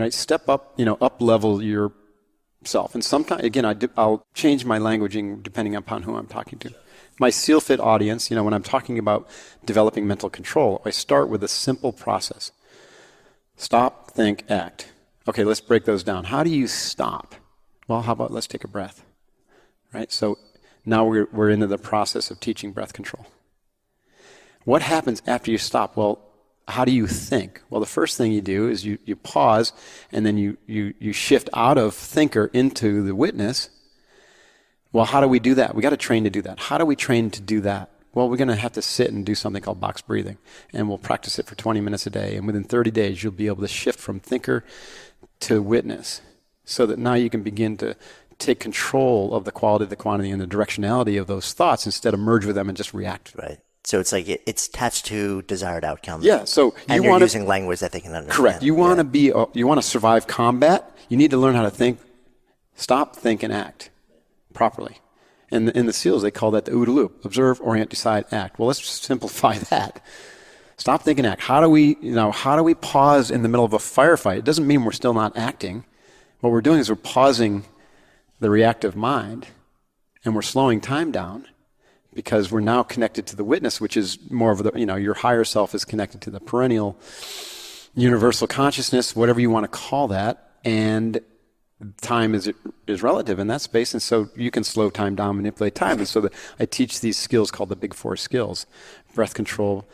Step up, up level yourself. And sometimes, again, I'll change my languaging depending upon who I'm talking to. My SEALFIT audience, when I'm talking about developing mental control, I start with a simple process. Stop, think, act. Okay, let's break those down. How do you stop? Well, how about let's take a breath, right? So now we're into the process of teaching breath control. What happens after you stop? Well, how do you think? Well, the first thing you do is you pause, and then you shift out of thinker into the witness. Well, how do we do that? We got to train to do that. How do we train to do that? Well, we're going to have to sit and do something called box breathing, and we'll practice it for 20 minutes a day. And within 30 days, you'll be able to shift from thinker to witness, so that now you can begin to take control of the quality, the quantity, and the directionality of those thoughts instead of merge with them and just react. Right. So it's like it's attached to desired outcomes. Yeah. So you're using language that they can understand. Correct. You want to you want to survive combat. You need to learn how to think, stop, think, and act properly. And in the SEALs, they call that the OODA loop: observe, orient, decide, act. Well, let's just simplify that. Stop, think, and act. How do we pause in the middle of a firefight? It doesn't mean we're still not acting. What we're doing is we're pausing the reactive mind, and we're slowing time down, because we're now connected to the witness, which is more of the, your higher self is connected to the perennial universal consciousness, whatever you want to call that, and time is relative in that space, and so you can slow time down, manipulate time. And so I teach these skills called the Big Four skills: breath control,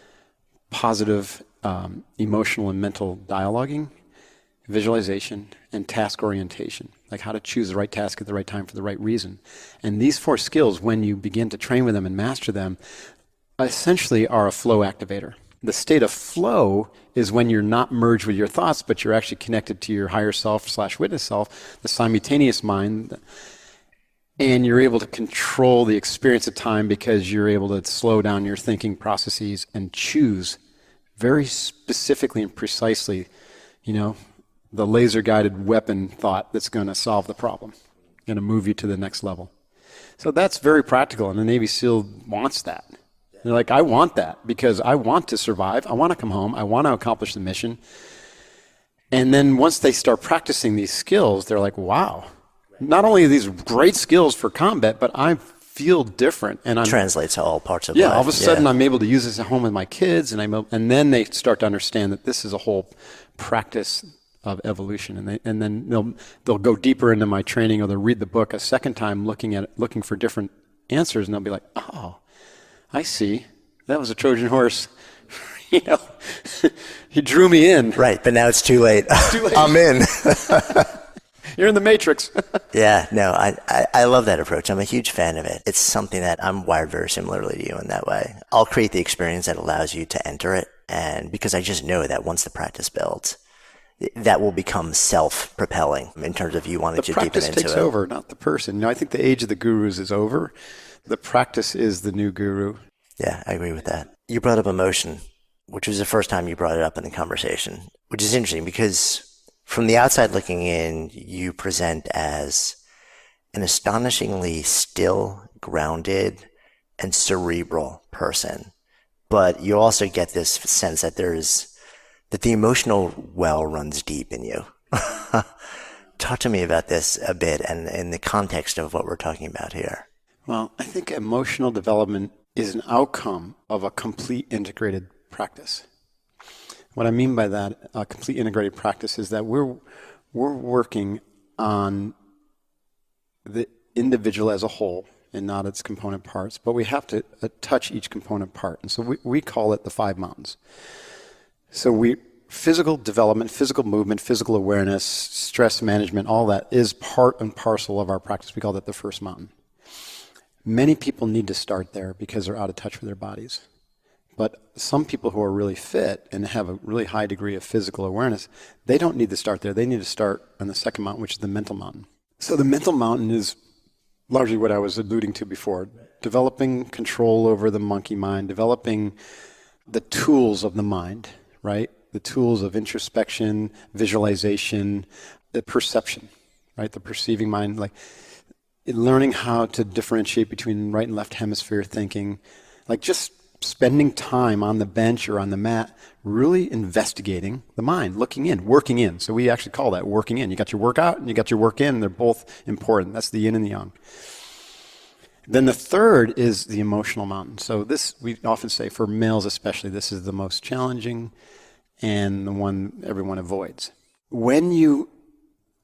positive emotional and mental dialoguing, visualization, and task orientation, like how to choose the right task at the right time for the right reason. And these 4 skills, when you begin to train with them and master them, essentially are a flow activator. The state of flow is when you're not merged with your thoughts, but you're actually connected to your higher self/witness self, the simultaneous mind, and you're able to control the experience of time because you're able to slow down your thinking processes and choose very specifically and precisely, the laser-guided weapon thought that's going to solve the problem, going to move you to the next level. So that's very practical, and the Navy SEAL wants that. They're like, I want that because I want to survive. I want to come home. I want to accomplish the mission. And then once they start practicing these skills, they're like, wow, not only are these great skills for combat, but I feel different. And translates to all parts of life. Yeah, all of a sudden I'm able to use this at home with my kids, and then they start to understand that this is a whole practice of evolution, and then they'll go deeper into my training, or they'll read the book a second time, looking for different answers, and they'll be like, oh, I see, that was a Trojan horse. He drew me in. Right, but now it's too late. I'm in. You're in the Matrix. Yeah, no, I love that approach. I'm a huge fan of it. It's something that I'm wired very similarly to you in that way. I'll create the experience that allows you to enter it, and because I just know that once the practice builds, that will become self-propelling in terms of you wanting to deepen into it. The practice takes over, not the person. I think the age of the gurus is over. The practice is the new guru. Yeah, I agree with that. You brought up emotion, which was the first time you brought it up in the conversation, which is interesting because from the outside looking in, you present as an astonishingly still, grounded, and cerebral person. But you also get this sense that that the emotional well runs deep in you. Talk to me about this a bit and in the context of what we're talking about here. Well, I think emotional development is an outcome of a complete integrated practice. What I mean by that, a complete integrated practice, is that we're working on the individual as a whole and not its component parts, but we have to touch each component part. And so we call it the 5 mountains. So physical development, physical movement, physical awareness, stress management, all that is part and parcel of our practice. We call that the first mountain. Many people need to start there because they're out of touch with their bodies. But some people who are really fit and have a really high degree of physical awareness, they don't need to start there. They need to start on the second mountain, which is the mental mountain. So the mental mountain is largely what I was alluding to before, developing control over the monkey mind, developing the tools of the mind, right? The tools of introspection, visualization, the perception, right? The perceiving mind, like learning how to differentiate between right and left hemisphere thinking, like just spending time on the bench or on the mat, really investigating the mind, looking in, working in. So we actually call that working in. You got your work out and you got your work in. They're both important. That's the yin and the yang. Then the third is the emotional mountain. So this, we often say, for males especially, this is the most challenging and the one everyone avoids. When you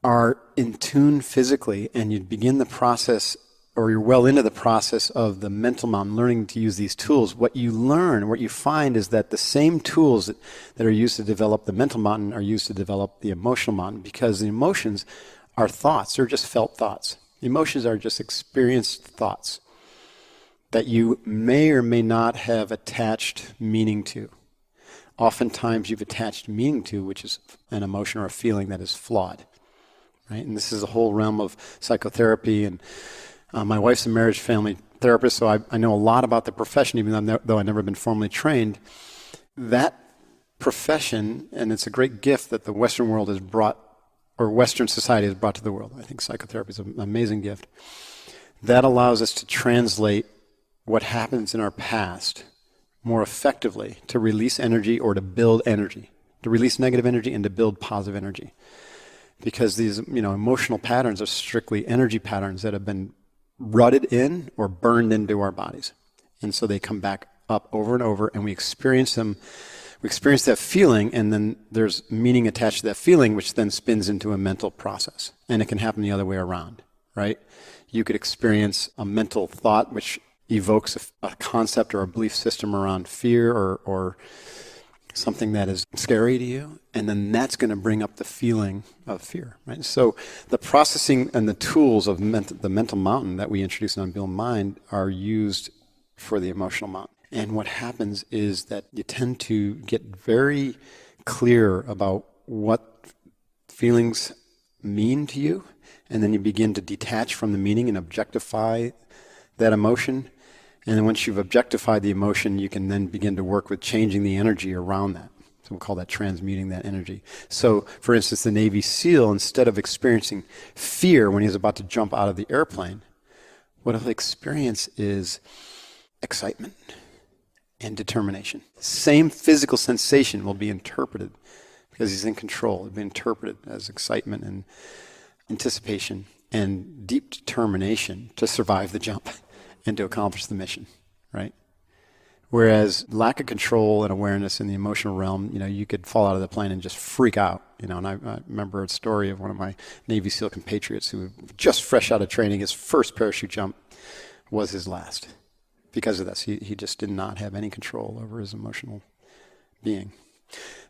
are in tune physically and you begin the process, or you're well into the process of the mental mountain, learning to use these tools, what you learn, what you find is that the same tools that are used to develop the mental mountain are used to develop the emotional mountain, because the emotions are thoughts. They're just felt thoughts. Emotions are just experienced thoughts that you may or may not have attached meaning to. Oftentimes you've attached meaning to, which is an emotion or a feeling that is flawed, right? And this is a whole realm of psychotherapy, and my wife's a marriage family therapist, so I know a lot about the profession, even though I've never been formally trained. That profession, and it's a great gift that the Western world has brought, or Western society has brought to the world. I think psychotherapy is an amazing gift. That allows us to translate what happens in our past more effectively, to release energy or to build energy, to release negative energy and to build positive energy. Because these, emotional patterns are strictly energy patterns that have been rutted in or burned into our bodies. And so they come back up over and over, and we experience them. We experience that feeling, and then there's meaning attached to that feeling, which then spins into a mental process. And it can happen the other way around, right? You could experience a mental thought which evokes a concept or a belief system around fear or something that is scary to you, and then that's going to bring up the feeling of fear, right? So the processing and the tools of the mental mountain that we introduce in Unbuild Mind are used for the emotional mountain. And what happens is that you tend to get very clear about what feelings mean to you, and then you begin to detach from the meaning and objectify that emotion. And then once you've objectified the emotion, you can then begin to work with changing the energy around that. So we'll call that transmuting that energy. So, for instance, the Navy SEAL, instead of experiencing fear when he's about to jump out of the airplane, what he'll experience is excitement and determination. Same physical sensation will be interpreted, because he's in control. It'll be interpreted as excitement and anticipation and deep determination to survive the jump and to accomplish the mission, right? Whereas lack of control and awareness in the emotional realm, you could fall out of the plane and just freak out, and I remember a story of one of my Navy SEAL compatriots who, just fresh out of training, his first parachute jump was his last. Because of this, he just did not have any control over his emotional being.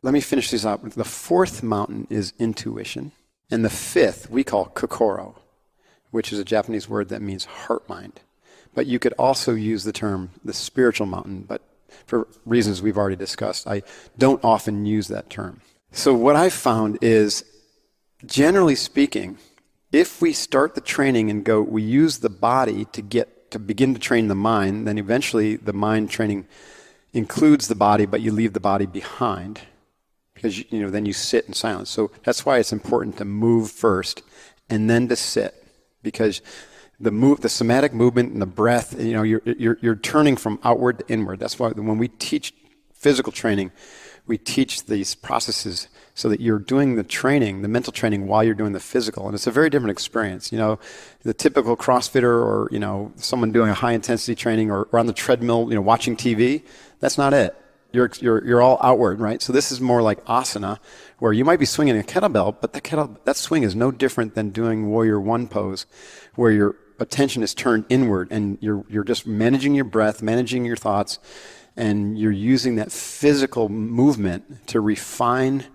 Let me finish these up. The fourth mountain is intuition, and the fifth we call kokoro, which is a Japanese word that means heart-mind. But you could also use the term the spiritual mountain, but for reasons we've already discussed, I don't often use that term. So what I found is, generally speaking, if we start the training and we use the body to begin to train the mind, then eventually the mind training includes the body, but you leave the body behind, because then you sit in silence. So that's why it's important to move first and then to sit, because the somatic movement and the breath, you're turning from outward to inward. That's why when we teach physical training, we teach these processes so that you're doing the training, the mental training, while you're doing the physical. And it's a very different experience. The typical CrossFitter or, someone doing a high intensity training or on the treadmill, watching TV, that's not it. you're all outward, right? So this is more like asana, where you might be swinging a kettlebell, but that swing is no different than doing warrior one pose, where your attention is turned inward and you're just managing your breath, managing your thoughts, and you're using that physical movement to refine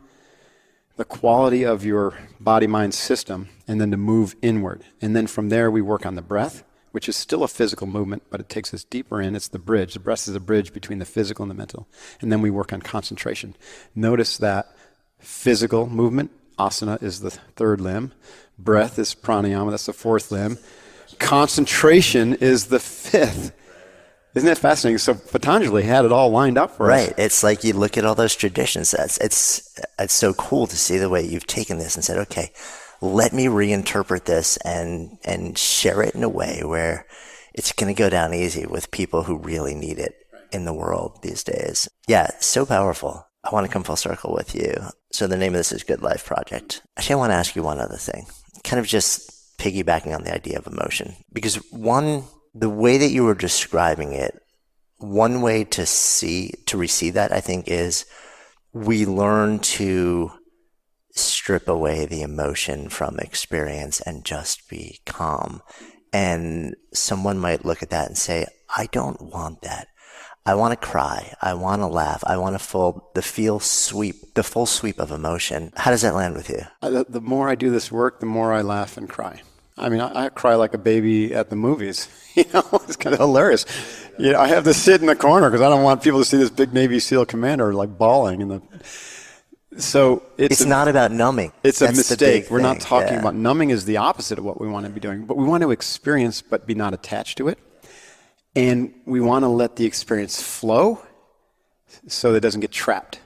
the quality of your body-mind system, and then to move inward. And then from there, we work on the breath, which is still a physical movement, but it takes us deeper in. It's the bridge. The breath is a bridge between the physical and the mental. And then we work on concentration. Notice that physical movement, asana, is the third limb. Breath is pranayama, that's the fourth limb. Concentration is the fifth. Isn't that fascinating? So Patanjali had it all lined up for us. Right. It's like you look at all those traditions. It's so cool to see the way you've taken this and said, okay, let me reinterpret this and share it in a way where it's going to go down easy with people who really need it in the world these days. Yeah, so powerful. I want to come full circle with you. So the name of this is Good Life Project. Actually, I want to ask you one other thing, kind of just piggybacking on the idea of emotion. Because one, the way that you were describing it, one way to receive that, I think, is we learn to strip away the emotion from experience and just be calm. And someone might look at that and say, I don't want that. I want to cry. I want to laugh. I want to feel the full sweep of emotion. How does that land with you? The more I do this work, the more I laugh and cry. I mean, I cry like a baby at the movies. It's kind of hilarious. I have to sit in the corner because I don't want people to see this big Navy SEAL commander like bawling. So it's not about numbing. It's a mistake. We're not talking about numbing. Is the opposite of what we want to be doing. But we want to experience, but be not attached to it. And we want to let the experience flow so that it doesn't get trapped.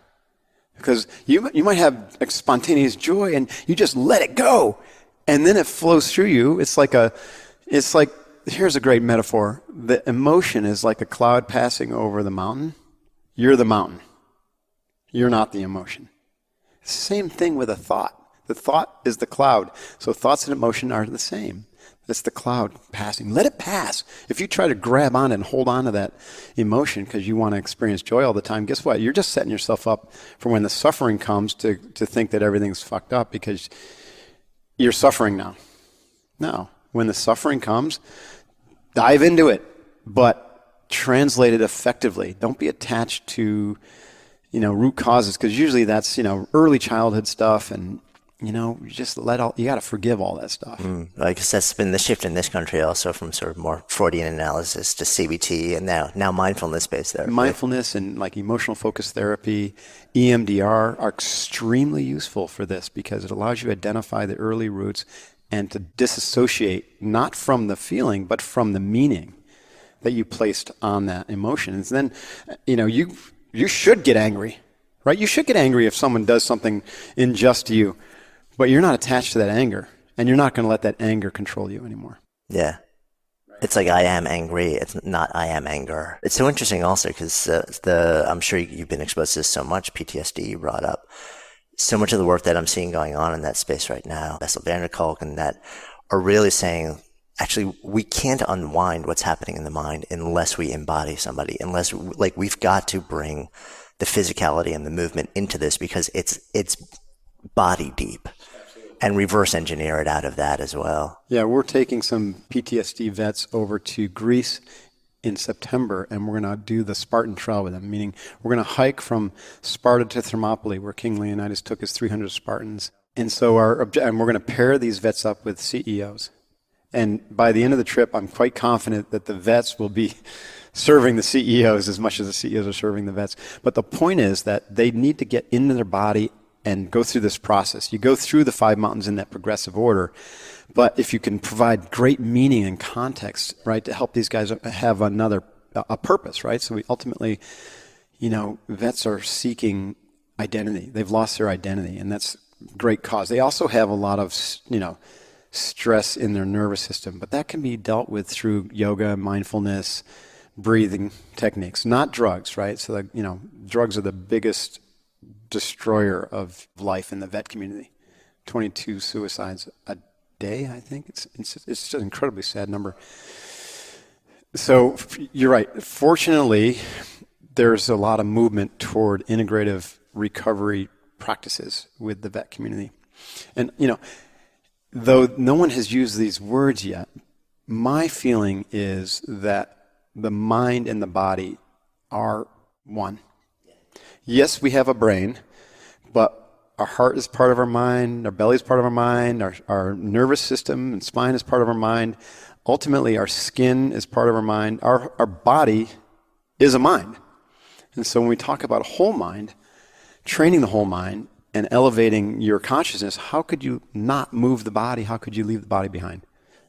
Because you might have spontaneous joy and you just let it go. And then it flows through you. It's like here's a great metaphor. The emotion is like a cloud passing over the mountain. You're the mountain. You're not the emotion. Same thing with a thought. The thought is the cloud. So thoughts and emotion are the same. It's the cloud passing. Let it pass. If you try to grab on and hold on to that emotion because you want to experience joy all the time, guess what? You're just setting yourself up for when the suffering comes to think that everything's fucked up because you're suffering now. No. When the suffering comes, dive into it, but translate it effectively. Don't be attached to, root causes, because usually that's, early childhood stuff, and, you just you got to forgive all that stuff. I guess that's been the shift in this country also, from sort of more Freudian analysis to CBT and now mindfulness-based therapy. Mindfulness and like emotional focus therapy, EMDR are extremely useful for this because it allows you to identify the early roots and to disassociate not from the feeling, but from the meaning that you placed on that emotion. And then, you should get angry, right? You should get angry if someone does something unjust to you, but you're not attached to that anger, and you're not going to let that anger control you anymore. Yeah. It's like I am angry. It's not I am anger. It's so interesting also because I'm sure you've been exposed to this so much, PTSD you brought up. So much of the work that I'm seeing going on in that space right now, Bessel van der Kolk and that, are really saying, actually, we can't unwind what's happening in the mind unless we embody somebody, unless, we've got to bring the physicality and the movement into this because it's body deep. And reverse engineer it out of that as well. Yeah, we're taking some PTSD vets over to Greece in September, and we're going to do the Spartan trail with them, meaning we're going to hike from Sparta to Thermopylae, where King Leonidas took his 300 Spartans. And so and we're going to pair these vets up with CEOs. And by the end of the trip, I'm quite confident that the vets will be serving the CEOs as much as the CEOs are serving the vets. But the point is that they need to get into their body and go through this process. You go through the 5 mountains in that progressive order, but if you can provide great meaning and context, right, to help these guys have a purpose, right? So we ultimately, vets are seeking identity. They've lost their identity, and that's great cause. They also have a lot of, stress in their nervous system, but that can be dealt with through yoga, mindfulness, breathing techniques, not drugs, right? So, drugs are the biggest destroyer of life in the vet community. 22 suicides a day, I think. It's just an incredibly sad number. So you're right. Fortunately, there's a lot of movement toward integrative recovery practices with the vet community. And, though no one has used these words yet, my feeling is that the mind and the body are one. Yes, we have a brain, but our heart is part of our mind, our belly is part of our mind, our nervous system and spine is part of our mind. Ultimately, our skin is part of our mind. Our body is a mind. And so when we talk about a whole mind, training the whole mind and elevating your consciousness, how could you not move the body? How could you leave the body behind?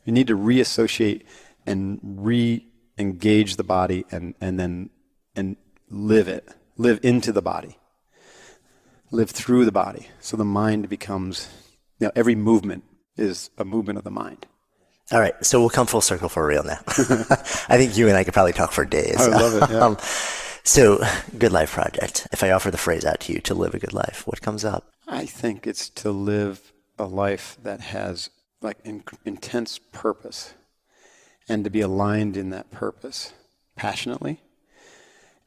You need to reassociate and re-engage the body and live it. Live into the body. Live through the body. So the mind becomes, every movement is a movement of the mind. All right, so we'll come full circle for real now. I think you and I could probably talk for days. I love it, yeah. So, Good Life Project. If I offer the phrase out to you, to live a good life, what comes up? I think it's to live a life that has intense purpose and to be aligned in that purpose passionately,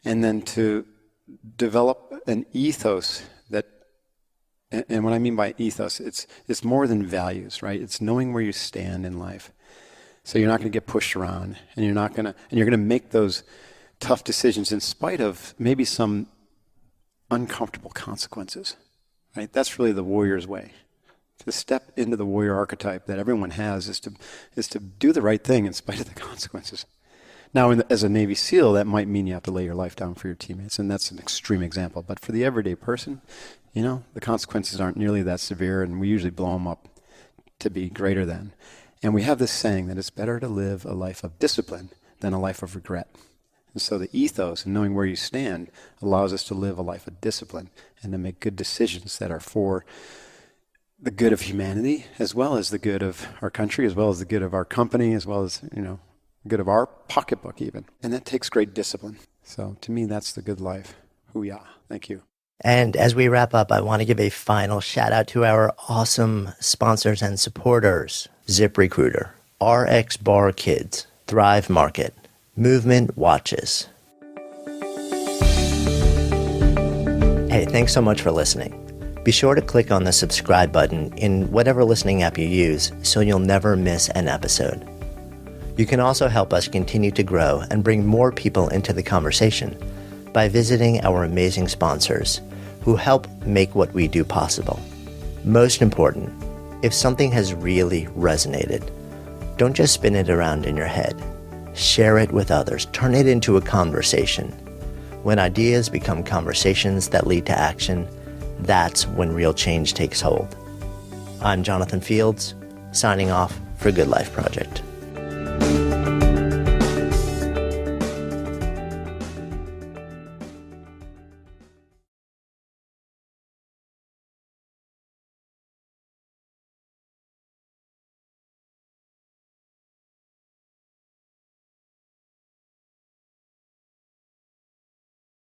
and then to develop an ethos that, and what I mean by ethos, it's more than values, right? It's knowing where you stand in life. So you're not going to get pushed around, and you're going to make those tough decisions in spite of maybe some uncomfortable consequences, right? That's really the warrior's way. To step into the warrior archetype that everyone has is to do the right thing in spite of the consequences. Now, as a Navy SEAL, that might mean you have to lay your life down for your teammates, and that's an extreme example. But for the everyday person, the consequences aren't nearly that severe, and we usually blow them up to be greater than. And we have this saying that it's better to live a life of discipline than a life of regret. And so the ethos and knowing where you stand allows us to live a life of discipline and to make good decisions that are for the good of humanity, as well as the good of our country, as well as the good of our company, as well as, good of our pocketbook even. And that takes great discipline. So to me, that's the good life. Hoo-yah. Thank you. And as we wrap up, I want to give a final shout out to our awesome sponsors and supporters. ZipRecruiter, RX Bar Kids, Thrive Market, Movement Watches. Hey, thanks so much for listening. Be sure to click on the subscribe button in whatever listening app you use so you'll never miss an episode. You can also help us continue to grow and bring more people into the conversation by visiting our amazing sponsors who help make what we do possible. Most important, if something has really resonated, don't just spin it around in your head. Share it with others. Turn it into a conversation. When ideas become conversations that lead to action, that's when real change takes hold. I'm Jonathan Fields, signing off for Good Life Project.